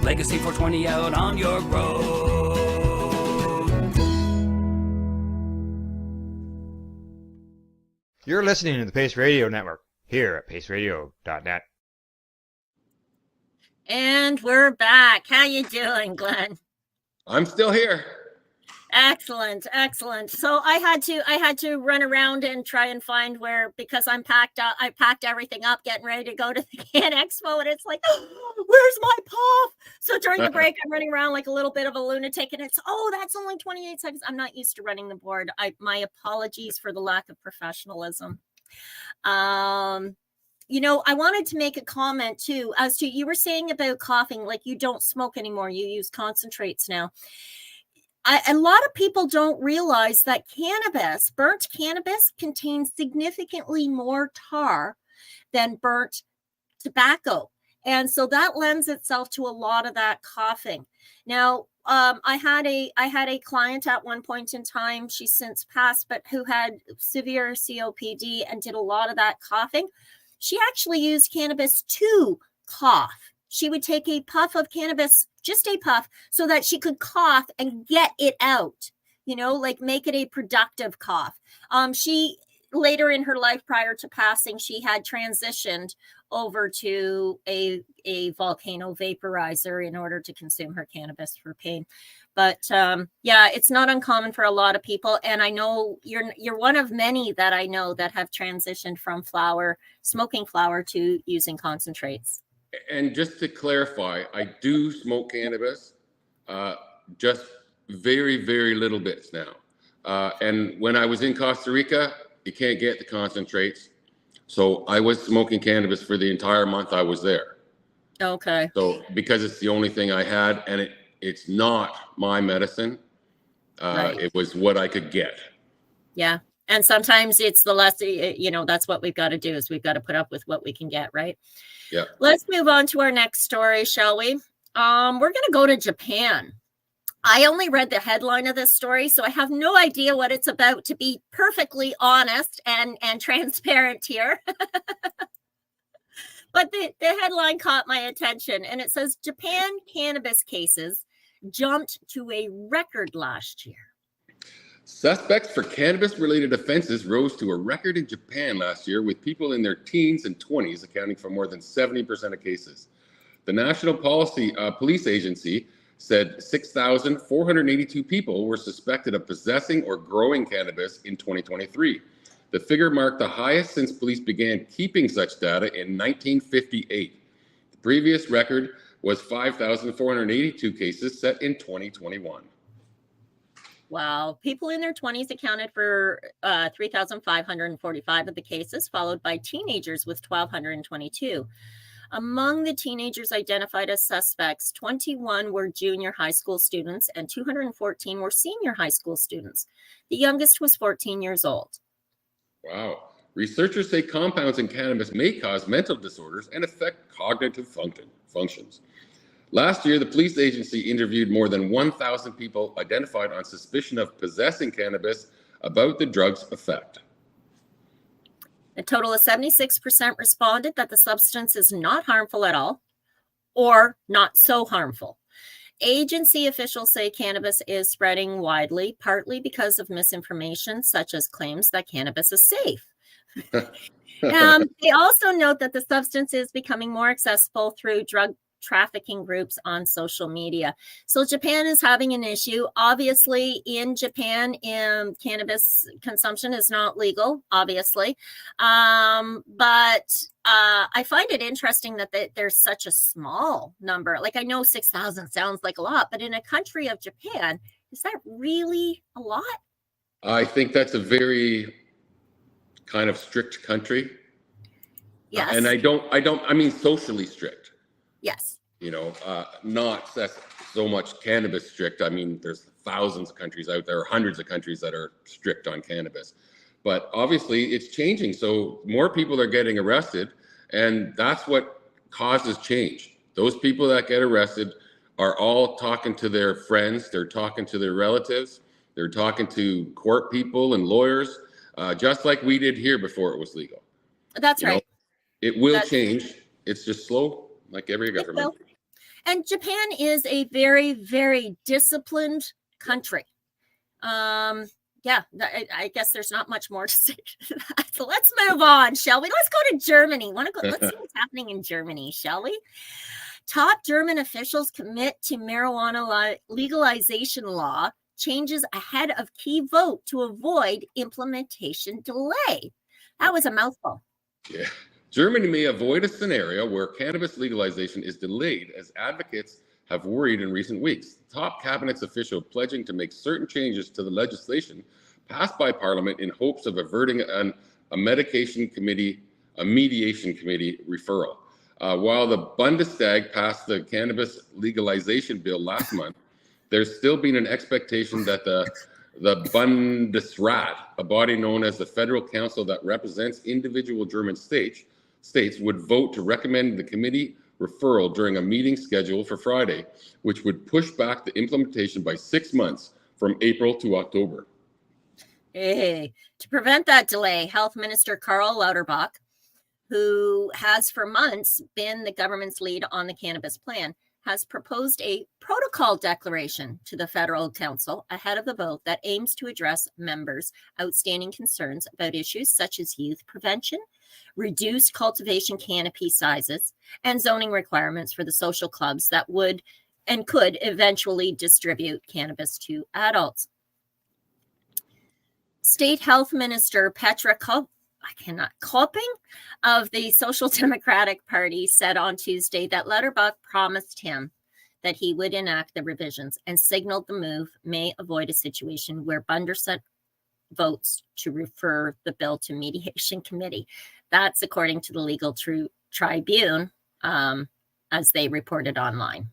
Legacy 420 out on your road. You're listening to the Pace Radio Network here at paceradio.net. And we're back. How you doing, Glenn? I'm still here. Excellent, excellent. So I had to run around and try and find where, because I packed everything up, getting ready to go to the Can Expo, and it's like, oh, where's my puff? So during the break, I'm running around like a little bit of a lunatic, and it's, oh, that's only 28 seconds. I'm not used to running the board. My apologies for the lack of professionalism. You know, I wanted to make a comment too, as to, you were saying about coughing, like you don't smoke anymore, you use concentrates now. A lot of people don't realize that burnt cannabis contains significantly more tar than burnt tobacco. And so that lends itself to a lot of that coughing. Now, I had a client at one point in time, she's since passed, but who had severe COPD and did a lot of that coughing. She actually used cannabis to cough. She would take a puff of cannabis, just a puff, so that she could cough and get it out, you know, like make it a productive cough. She later in her life, prior to passing, she had transitioned over to a volcano vaporizer in order to consume her cannabis for pain. But yeah, it's not uncommon for a lot of people. And I know you're one of many that I know that have transitioned from smoking flower to using concentrates. And just to clarify, I do smoke cannabis, just very, very little bits now. And when I was in Costa Rica, you can't get the concentrates. So I was smoking cannabis for the entire month I was there. Okay. So because it's the only thing I had, and it's not my medicine, right. It was what I could get. Yeah. And sometimes it's the less, that's what we've got to do, is we've got to put up with what we can get, right? Yeah. Let's move on to our next story, shall we? We're going to go to Japan. I only read the headline of this story, so I have no idea what it's about, to be perfectly honest and transparent here. But the headline caught my attention, and it says Japan cannabis cases jumped to a record last year. Suspects for cannabis-related offenses rose to a record in Japan last year, with people in their teens and 20s accounting for more than 70% of cases. The National Police Agency said 6,482 people were suspected of possessing or growing cannabis in 2023. The figure marked the highest since police began keeping such data in 1958. The previous record was 5,482 cases set in 2021. Wow. People in their 20s accounted for 3,545 of the cases, followed by teenagers with 1,222. Among the teenagers identified as suspects, 21 were junior high school students and 214 were senior high school students. The youngest was 14 years old. Wow. Researchers say compounds in cannabis may cause mental disorders and affect cognitive functions. Last year, the police agency interviewed more than 1,000 people identified on suspicion of possessing cannabis about the drug's effect. A total of 76% responded that the substance is not harmful at all or not so harmful. Agency officials say cannabis is spreading widely, partly because of misinformation, such as claims that cannabis is safe. They also note that the substance is becoming more accessible through drug trafficking groups on social media. So Japan is having an issue. Obviously, in Japan, cannabis consumption is not legal, obviously. But I find it interesting that there's such a small number. Like, I know 6,000 sounds like a lot, but in a country of Japan, is that really a lot? I think that's a very kind of strict country. Yes. And I mean socially strict. Yes. Not so much cannabis strict. I mean, there's thousands of countries out there, hundreds of countries that are strict on cannabis. But obviously it's changing. So more people are getting arrested, and that's what causes change. Those people that get arrested are all talking to their friends. They're talking to their relatives. They're talking to court people and lawyers, just like we did here before it was legal. That's right. It will change. It's just slow, like every government. And Japan is a very, very disciplined country. I guess there's not much more to say. So let's move on, shall we? Let's go to Germany. Let's see what's happening in Germany, shall we? Top German officials commit to marijuana legalization law changes ahead of key vote to avoid implementation delay. That was a mouthful. Yeah. Germany may avoid a scenario where cannabis legalization is delayed, as advocates have worried in recent weeks. The top cabinet's official pledging to make certain changes to the legislation passed by Parliament in hopes of averting a mediation committee referral. While the Bundestag passed the cannabis legalization bill last month, there's still been an expectation that the Bundesrat, a body known as the Federal Council that represents individual German states, would vote to recommend the committee referral during a meeting scheduled for Friday, which would push back the implementation by 6 months from April to October. Hey, to prevent that delay, Health Minister Karl Lauterbach, who has for months been the government's lead on the cannabis plan, has proposed a protocol declaration to the Federal Council ahead of the vote that aims to address members' outstanding concerns about issues such as youth prevention, reduced cultivation canopy sizes, and zoning requirements for the social clubs that would and could eventually distribute cannabis to adults. State Health Minister Petra Kopping of the Social Democratic Party said on Tuesday that Lauterbach promised him that he would enact the revisions and signaled the move may avoid a situation where Bundesrat votes to refer the bill to mediation committee. That's according to the legal tribune, as they reported online.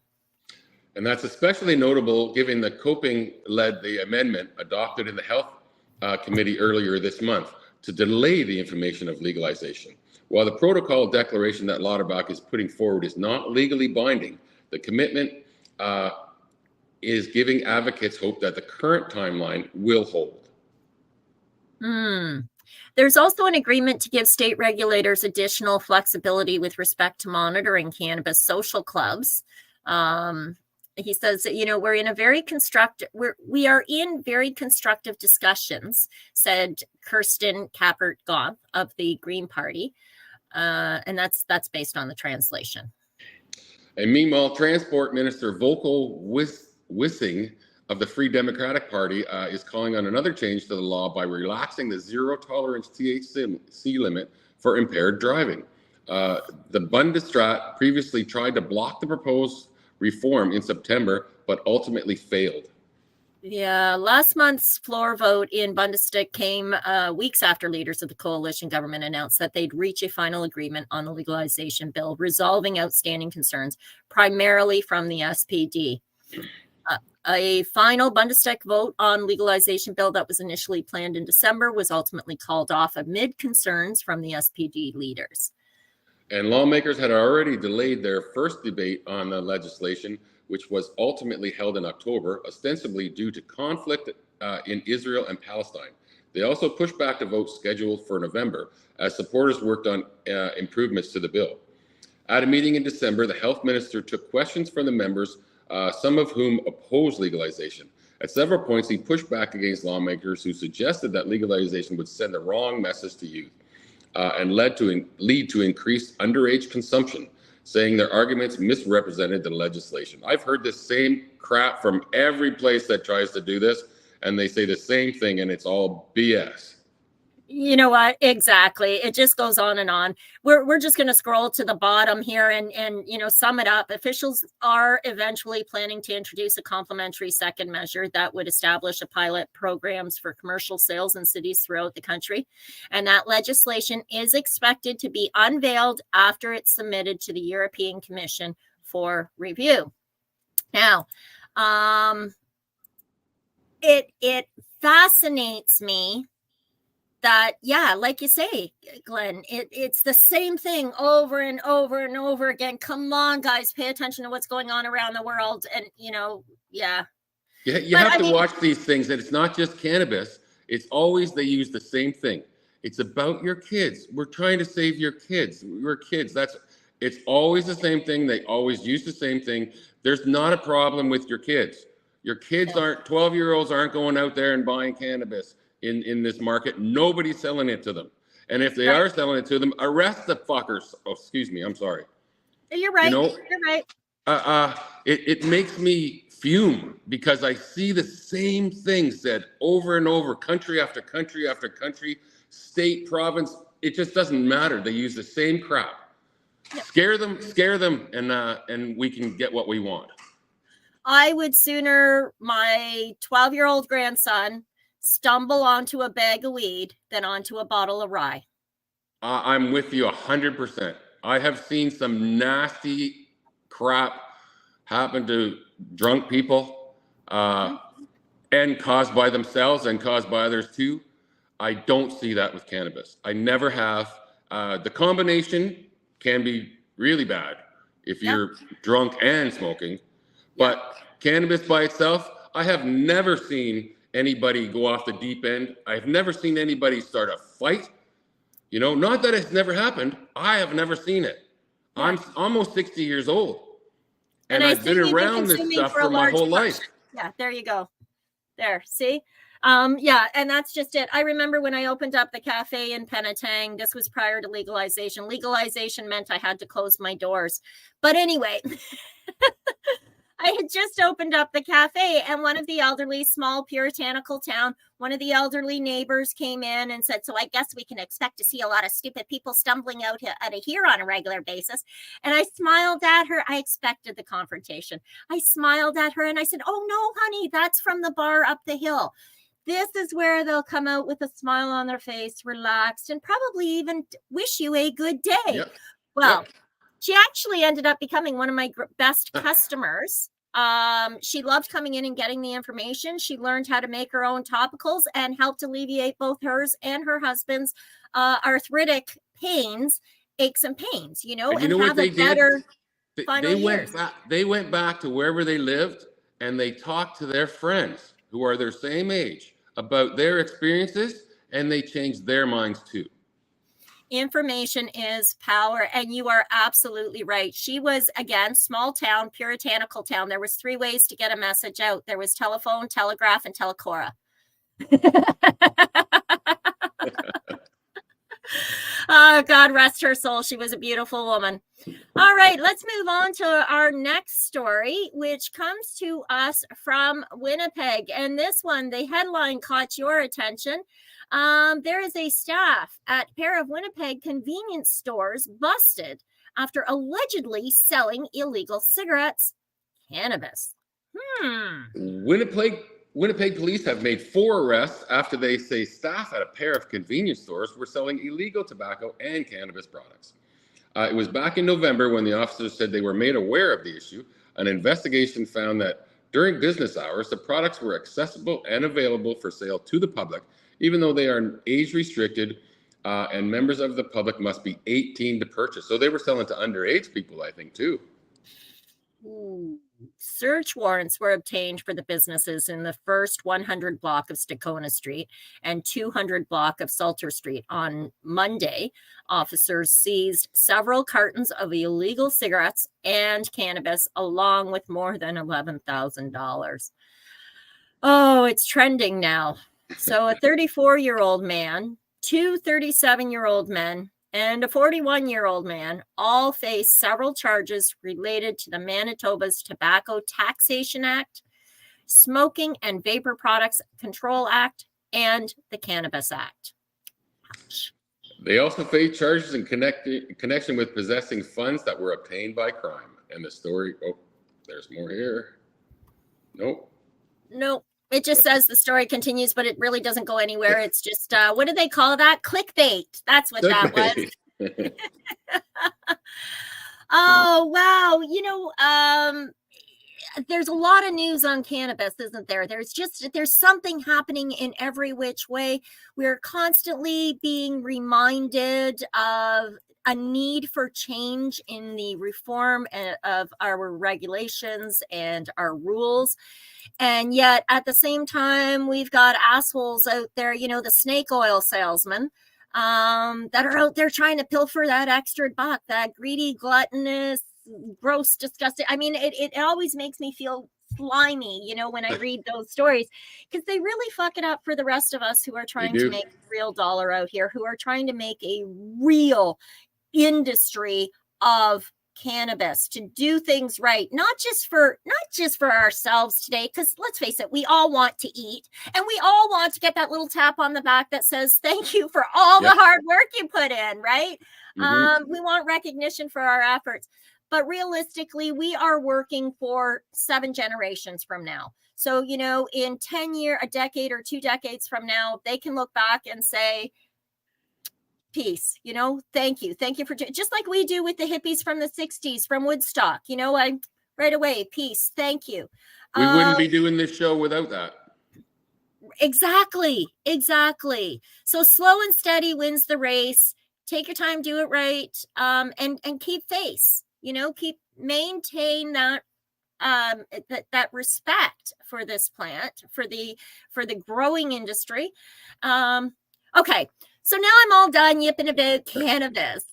And that's especially notable given that Kopping led the amendment adopted in the Health committee earlier this month to delay the information of legalization. While the protocol declaration that Lauterbach is putting forward is not legally binding, the commitment is giving advocates hope that the current timeline will hold. There's also an agreement to give state regulators additional flexibility with respect to monitoring cannabis social clubs. He says that, you know, we are in very constructive discussions, said Kirsten Kappert-Goff of the Green Party. And that's based on the translation. And meanwhile, Transport Minister Volker Wissing of the Free Democratic Party is calling on another change to the law by relaxing the zero-tolerance THC limit for impaired driving. The Bundesrat previously tried to block the proposed reform in September, but ultimately failed. Yeah, last month's floor vote in Bundestag came weeks after leaders of the coalition government announced that they'd reach a final agreement on the legalization bill, resolving outstanding concerns, primarily from the SPD. A final Bundestag vote on legalization bill that was initially planned in December was ultimately called off amid concerns from the SPD leaders. And lawmakers had already delayed their first debate on the legislation, which was ultimately held in October, ostensibly due to conflict in Israel and Palestine. They also pushed back the vote scheduled for November as supporters worked on improvements to the bill. At a meeting in December, the health minister took questions from the members, some of whom opposed legalization. At several points, he pushed back against lawmakers who suggested that legalization would send the wrong message to youth and lead to increased underage consumption, saying their arguments misrepresented the legislation. I've heard this same crap from every place that tries to do this, and they say the same thing, and it's all BS. You know what? Exactly. It just goes on and on. We're just going to scroll to the bottom here and you know, sum it up. Officials are eventually planning to introduce a complementary second measure that would establish a pilot programs for commercial sales in cities throughout the country. And that legislation is expected to be unveiled after it's submitted to the European Commission for review. Now, it fascinates me that, yeah, like you say, Glenn, it's the same thing over and over and over again. Come on, guys, pay attention to what's going on around the world. And, you know, yeah. Yeah, you have to watch these things, and it's not just cannabis. It's always, they use the same thing. It's about your kids. We're trying to save your kids. We're kids. It's always the same thing. They always use the same thing. There's not a problem with your kids. Your kids aren't, 12-year-olds aren't going out there and buying cannabis in this market. Nobody's selling it to them. And if they are selling it to them, arrest the fuckers. Oh, excuse me. I'm sorry. You're right. You know, you're right. It makes me fume because I see the same thing said over and over, country after country after country, state, province. It just doesn't matter. They use the same crap. Yep. Scare them, and we can get what we want. I would sooner my 12-year-old grandson stumble onto a bag of weed than onto a bottle of rye. I'm with you 100%. I have seen some nasty crap happen to drunk people and caused by themselves and caused by others too. I don't see that with cannabis. I never have. The combination can be really bad if you're drunk and smoking, but cannabis by itself, I have never seen anybody go off the deep end. I've never seen anybody start a fight. You know, not that it's never happened. I have never seen it. I'm almost 60 years old. And I've been around this stuff for my whole life. Yeah, there you go. There, see? Yeah, and that's just it. I remember when I opened up the cafe in Penetang, this was prior to legalization. Legalization meant I had to close my doors. But anyway, I had just opened up the cafe, and one of the elderly, small puritanical town, one of the elderly neighbors came in and said, so I guess we can expect to see a lot of stupid people stumbling out of here on a regular basis. And I smiled at her. I expected the confrontation. I smiled at her and I said, oh no, honey, that's from the bar up the hill. This is where they'll come out with a smile on their face, relaxed, and probably even wish you a good day. Yep. Well, she actually ended up becoming one of my best customers. She loved coming in and getting the information. She learned how to make her own topicals and helped alleviate both hers and her husband's arthritic pains, aches and pains, you know, and what have they a better did? final years. They went back to wherever they lived, and they talked to their friends who are their same age about their experiences, and they changed their minds too. Information is power, and you are absolutely right. She was, again, small town, puritanical town. There was 3 ways to get a message out. There was telephone, telegraph, and telecora. Oh, God rest her soul. She was a beautiful woman. All right, let's move on to our next story, which comes to us from Winnipeg. And this one, the headline caught your attention. There is a staff at a pair of Winnipeg convenience stores busted after allegedly selling illegal cigarettes, cannabis. Winnipeg police have made 4 arrests after they say staff at a pair of convenience stores were selling illegal tobacco and cannabis products. It was back in November when the officers said they were made aware of the issue. An investigation found that during business hours, the products were accessible and available for sale to the public, even though they are age restricted and members of the public must be 18 to purchase. So they were selling to underage people, I think, too. Ooh. Search warrants were obtained for the businesses in the first 100 block of Stakona Street and 200 block of Salter Street. On Monday, officers seized several cartons of illegal cigarettes and cannabis, along with more than $11,000. Oh, it's trending now. So a 34-year-old man, 2 37-year-old men, and a 41-year-old man all face several charges related to the Manitoba's Tobacco Taxation Act, Smoking and Vapor Products Control Act, and the Cannabis Act. They also face charges in connection with possessing funds that were obtained by crime. And the story, oh, there's more here. Nope. It just says the story continues, but it really doesn't go anywhere. It's just, what do they call that? Clickbait. That's what that was. Oh, wow. You know, there's a lot of news on cannabis, isn't there? There's something happening in every which way. We're constantly being reminded of a need for change in the reform of our regulations and our rules. And yet at the same time, we've got assholes out there, you know, the snake oil salesmen that are out there trying to pilfer that extra buck, that greedy, gluttonous, gross, disgusting. I mean, it always makes me feel slimy, you know, when I read those stories, because they really fuck it up for the rest of us who are trying to make a real dollar out here, who are trying to make a real industry of cannabis, to do things right, not just for ourselves today, because let's face it, we all want to eat and we all want to get that little tap on the back that says thank you for all the hard work you put in, right? We want recognition for our efforts, but realistically we are working for 7 generations from now. So, you know, in 10 years, a decade or 2 decades from now, they can look back and say, peace, you know, thank you for just like we do with the hippies from the 60s from Woodstock, you know, I right away, peace, thank you. We wouldn't be doing this show without that. Exactly. So slow and steady wins the race. Take your time, do it right, and keep face, you know, maintain that that respect for this plant, for the growing industry. Okay. So now I'm all done yipping about cannabis.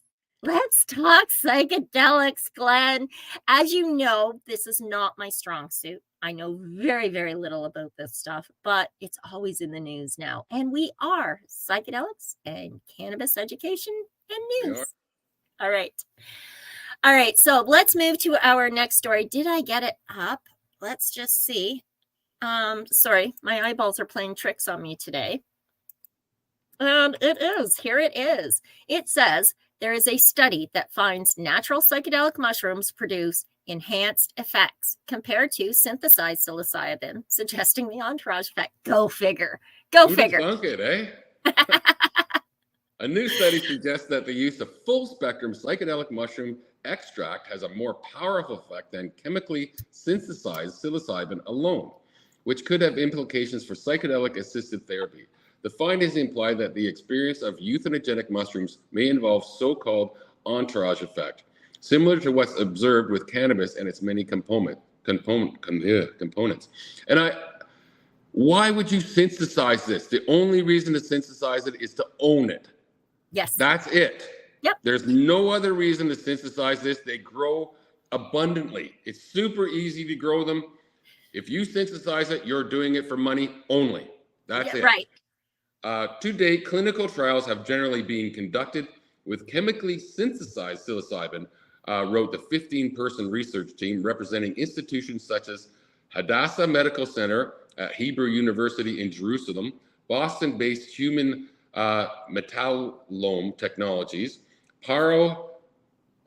Let's talk psychedelics, Glenn. As you know, this is not my strong suit. I know very, very little about this stuff, but it's always in the news now. And we are psychedelics and cannabis education and news. All right. So let's move to our next story. Did I get it up? Let's just see. Sorry, my eyeballs are playing tricks on me today. And here it is. It says there is a study that finds natural psychedelic mushrooms produce enhanced effects compared to synthesized psilocybin, suggesting the entourage effect. Go figure. Debunk it, eh? A new study suggests that the use of full spectrum psychedelic mushroom extract has a more powerful effect than chemically synthesized psilocybin alone, which could have implications for psychedelic-assisted therapy. The findings imply that the experience of euthanogenic mushrooms may involve so-called entourage effect, similar to what's observed with cannabis and its many components. And why would you synthesize this? The only reason to synthesize it is to own it. Yes. That's it. Yep. There's no other reason to synthesize this. They grow abundantly. It's super easy to grow them. If you synthesize it, you're doing it for money only. That's it. Right. To date, clinical trials have generally been conducted with chemically synthesized psilocybin, wrote the 15-person research team representing institutions such as Hadassah Medical Center at Hebrew University in Jerusalem, Boston-based Human Metallome Technologies, Paro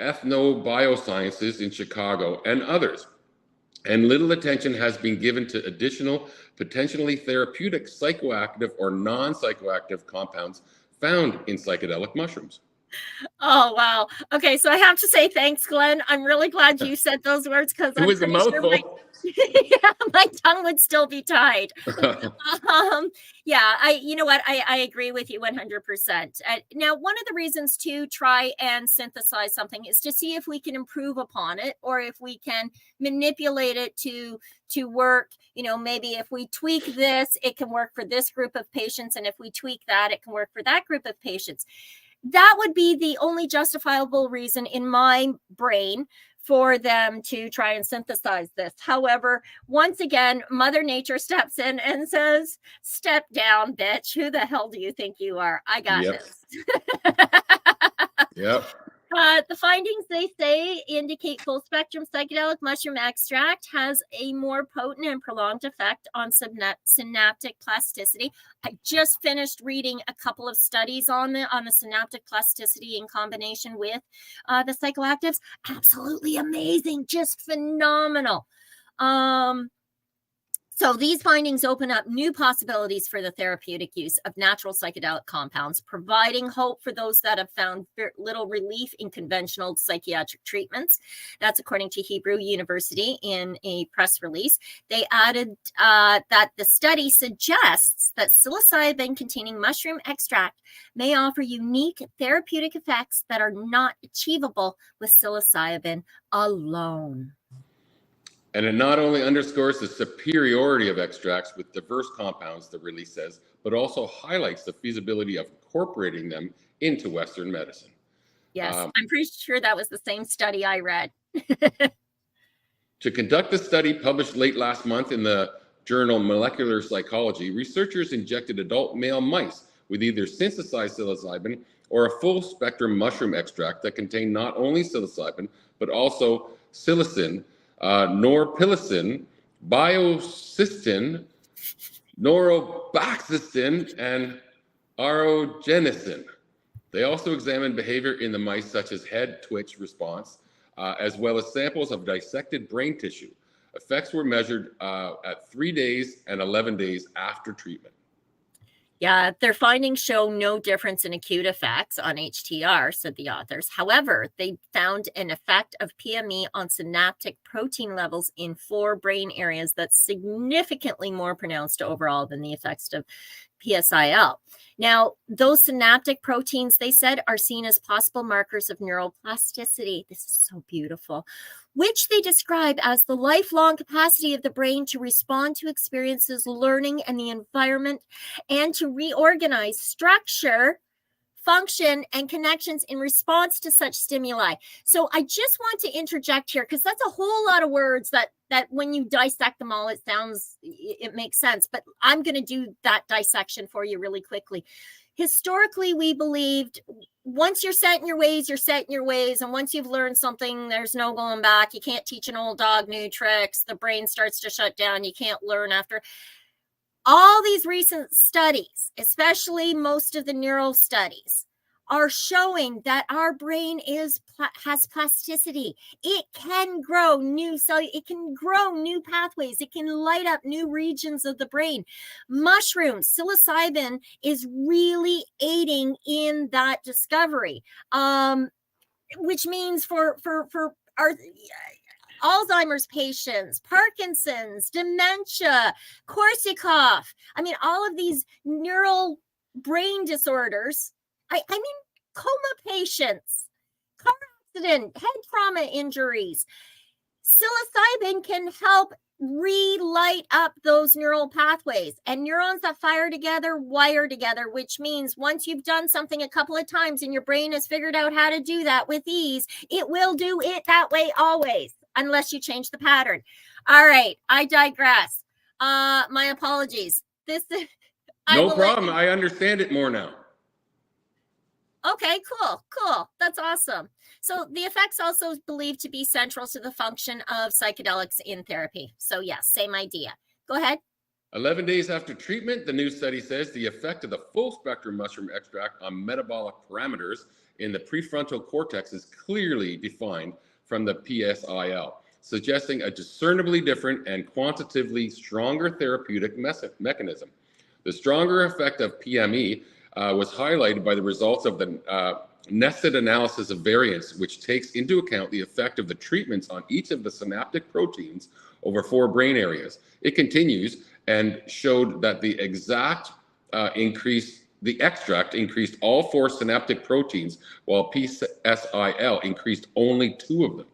Ethnobiosciences in Chicago, and others. And little attention has been given to additional potentially therapeutic psychoactive or non-psychoactive compounds found in psychedelic mushrooms. Oh, wow. Okay, so I have to say thanks, Glenn. I'm really glad you said those words because It was a mouthful. My tongue would still be tied. You know what? I agree with you 100%. Now, one of the reasons to try and synthesize something is to see if we can improve upon it or if we can manipulate it to work. Maybe if we tweak this, it can work for this group of patients. And if we tweak that, it can work for that group of patients. That would be the only justifiable reason in my brain for them to try and synthesize this. However, once again, Mother Nature steps in and says, step down, bitch. Who the hell do you think you are? I got this. Yep. The findings, they say, indicate full spectrum psychedelic mushroom extract has a more potent and prolonged effect on synaptic plasticity. I just finished reading a couple of studies on the synaptic plasticity in combination with the psychoactives. Absolutely amazing, just phenomenal. So these findings open up new possibilities for the therapeutic use of natural psychedelic compounds, providing hope for those that have found little relief in conventional psychiatric treatments. That's according to Hebrew University in a press release. They added that the study suggests that psilocybin-containing mushroom extract may offer unique therapeutic effects that are not achievable with psilocybin alone. And it not only underscores the superiority of extracts with diverse compounds, the release says, but also highlights the feasibility of incorporating them into Western medicine. Yes, I'm pretty sure that was the same study I read. To conduct the study published late last month in the journal Molecular Psychology, researchers injected adult male mice with either synthesized psilocybin or a full spectrum mushroom extract that contained not only psilocybin, but also psilocin, norpillicin, biocystin, norobaxistin, and arogenicin. They also examined behavior in the mice, such as head twitch response, as well as samples of dissected brain tissue. Effects were measured at 3 days and 11 days after treatment. Yeah, their findings show no difference in acute effects on HTR, said the authors. However, they found an effect of PME on synaptic protein levels in 4 brain areas that's significantly more pronounced overall than the effects of PSIL. Now, those synaptic proteins, they said, are seen as possible markers of neuroplasticity. This is so beautiful, which they describe as the lifelong capacity of the brain to respond to experiences, learning, and the environment, and to reorganize structure, function, and connections in response to such stimuli. So I just want to interject here, because that's a whole lot of words that when you dissect them all, it makes sense. But I'm going to do that dissection for you really quickly. Historically, we believed once you're set in your ways, you're set in your ways. And once you've learned something, there's no going back. You can't teach an old dog new tricks. The brain starts to shut down. You can't learn after. All these recent studies, especially most of the neural studies, are showing that our brain has plasticity. It can grow new cells. It can grow new pathways. It can light up new regions of the brain. Mushrooms, psilocybin is really aiding in that discovery. which means for our Alzheimer's patients, Parkinson's, dementia, Korsakoff. I mean, all of these neural brain disorders. I mean, coma patients, car accident, head trauma injuries. Psilocybin can help relight up those neural pathways, and neurons that fire together wire together, which means once you've done something a couple of times and your brain has figured out how to do that with ease, it will do it that way always, unless you change the pattern. All right, I digress. My apologies. No problem. I understand it more now. Okay, cool. That's awesome. So the effects also believed to be central to the function of psychedelics in therapy. So yes, same idea. Go ahead. 11 days after treatment, the new study says the effect of the full spectrum mushroom extract on metabolic parameters in the prefrontal cortex is clearly defined from the PSIL, suggesting a discernibly different and quantitatively stronger therapeutic mechanism. The stronger effect of PME was highlighted by the results of the nested analysis of variance, which takes into account the effect of the treatments on each of the synaptic proteins over 4 brain areas. It continues and showed that the extract increased all 4 synaptic proteins, while PSIL increased only 2 of them.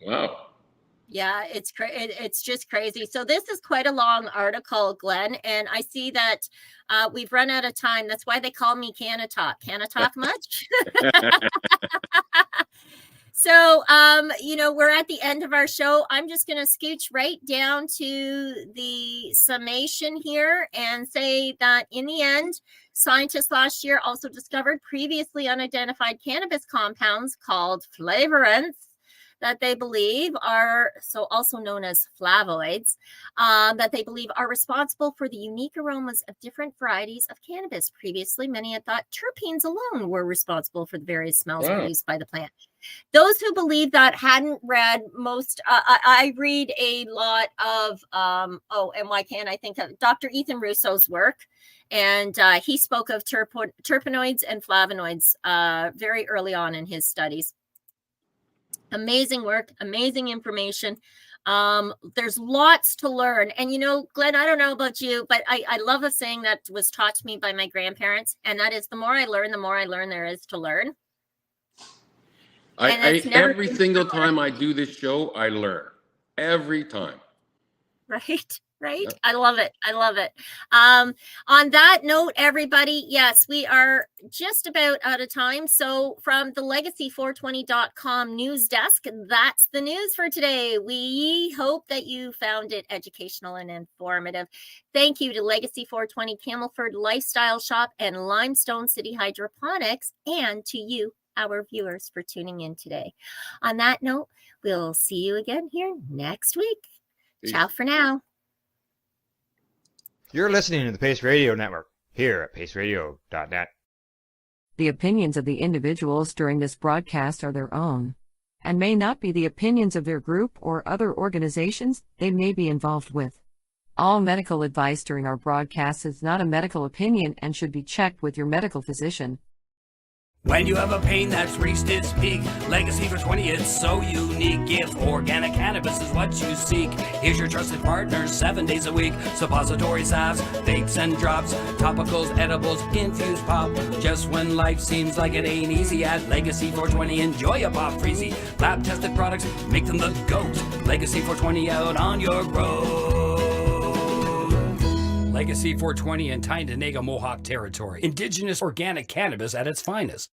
Wow. Yeah, it's just crazy. So this is quite a long article, Glenn, and I see that we've run out of time. That's why they call me Canna Talk. Canna Talk much? So, we're at the end of our show. I'm just going to scooch right down to the summation here and say that in the end, scientists last year also discovered previously unidentified cannabis compounds called flavorants that they believe are, so also known as flavonoids, that they believe are responsible for the unique aromas of different varieties of cannabis. Previously, many had thought terpenes alone were responsible for the various smells produced by the plant. Those who believe that hadn't read most, I read a lot of, and why can't I think of Dr. Ethan Russo's work. And he spoke of terpenoids and flavonoids very early on in his studies. Amazing work, amazing information. There's lots to learn. And, Glenn, I don't know about you, but I love a saying that was taught to me by my grandparents. And that is, the more I learn there is to learn. Every single time I do this show, I learn. Every time. Right? I love it. On that note, everybody, yes, we are just about out of time. So from the legacy420.com news desk, that's the news for today. We hope that you found it educational and informative. Thank you to Legacy 420 Camelford Lifestyle Shop and Limestone City Hydroponics, and to you, our viewers, for tuning in today. On that note, we'll see you again here next week. Peace. Ciao for now. You're listening to the Pace Radio Network, here at paceradio.net. The opinions of the individuals during this broadcast are their own, and may not be the opinions of their group or other organizations they may be involved with. All medical advice during our broadcast is not a medical opinion and should be checked with your medical physician. When you have a pain that's reached its peak, Legacy 420, it's so unique. If organic cannabis is what you seek, here's your trusted partner 7 days a week. Suppository salves, vapes and drops, topicals, edibles, infused pop. Just when life seems like it ain't easy, at Legacy 420, enjoy a pop freezy. Lab tested products, make them the GOAT. Legacy 420 out on your road. Legacy 420 in Tyendinaga Mohawk territory. Indigenous organic cannabis at its finest.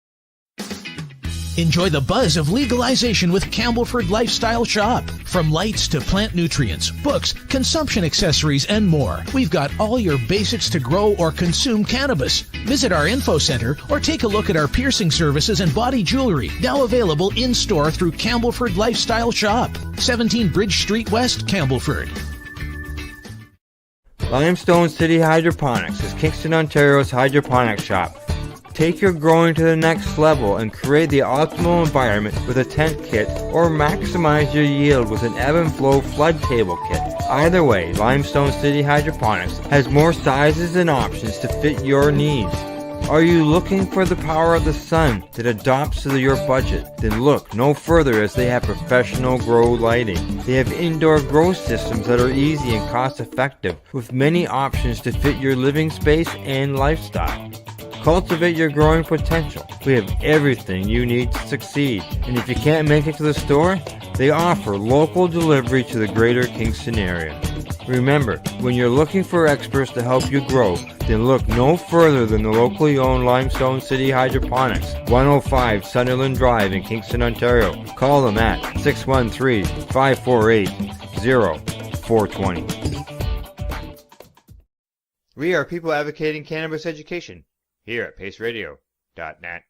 Enjoy the buzz of legalization with Campbellford Lifestyle Shop. From lights to plant nutrients, books, consumption accessories, and more, we've got all your basics to grow or consume cannabis. Visit our info center or take a look at our piercing services and body jewelry, now available in-store through Campbellford Lifestyle Shop, 17 Bridge Street West, Campbellford. Limestone City Hydroponics is Kingston, Ontario's hydroponics shop. Take your growing to the next level and create the optimal environment with a tent kit, or maximize your yield with an ebb and flow flood table kit. Either way, Limestone City Hydroponics has more sizes and options to fit your needs. Are you looking for the power of the sun that adapts to your budget? Then look no further, as they have professional grow lighting. They have indoor grow systems that are easy and cost effective, with many options to fit your living space and lifestyle. Cultivate your growing potential. We have everything you need to succeed. And if you can't make it to the store, they offer local delivery to the greater Kingston area. Remember, when you're looking for experts to help you grow, then look no further than the locally owned Limestone City Hydroponics, 105 Sunderland Drive in Kingston, Ontario. Call them at 613-548-0420. We are people advocating cannabis education here at paceradio.net.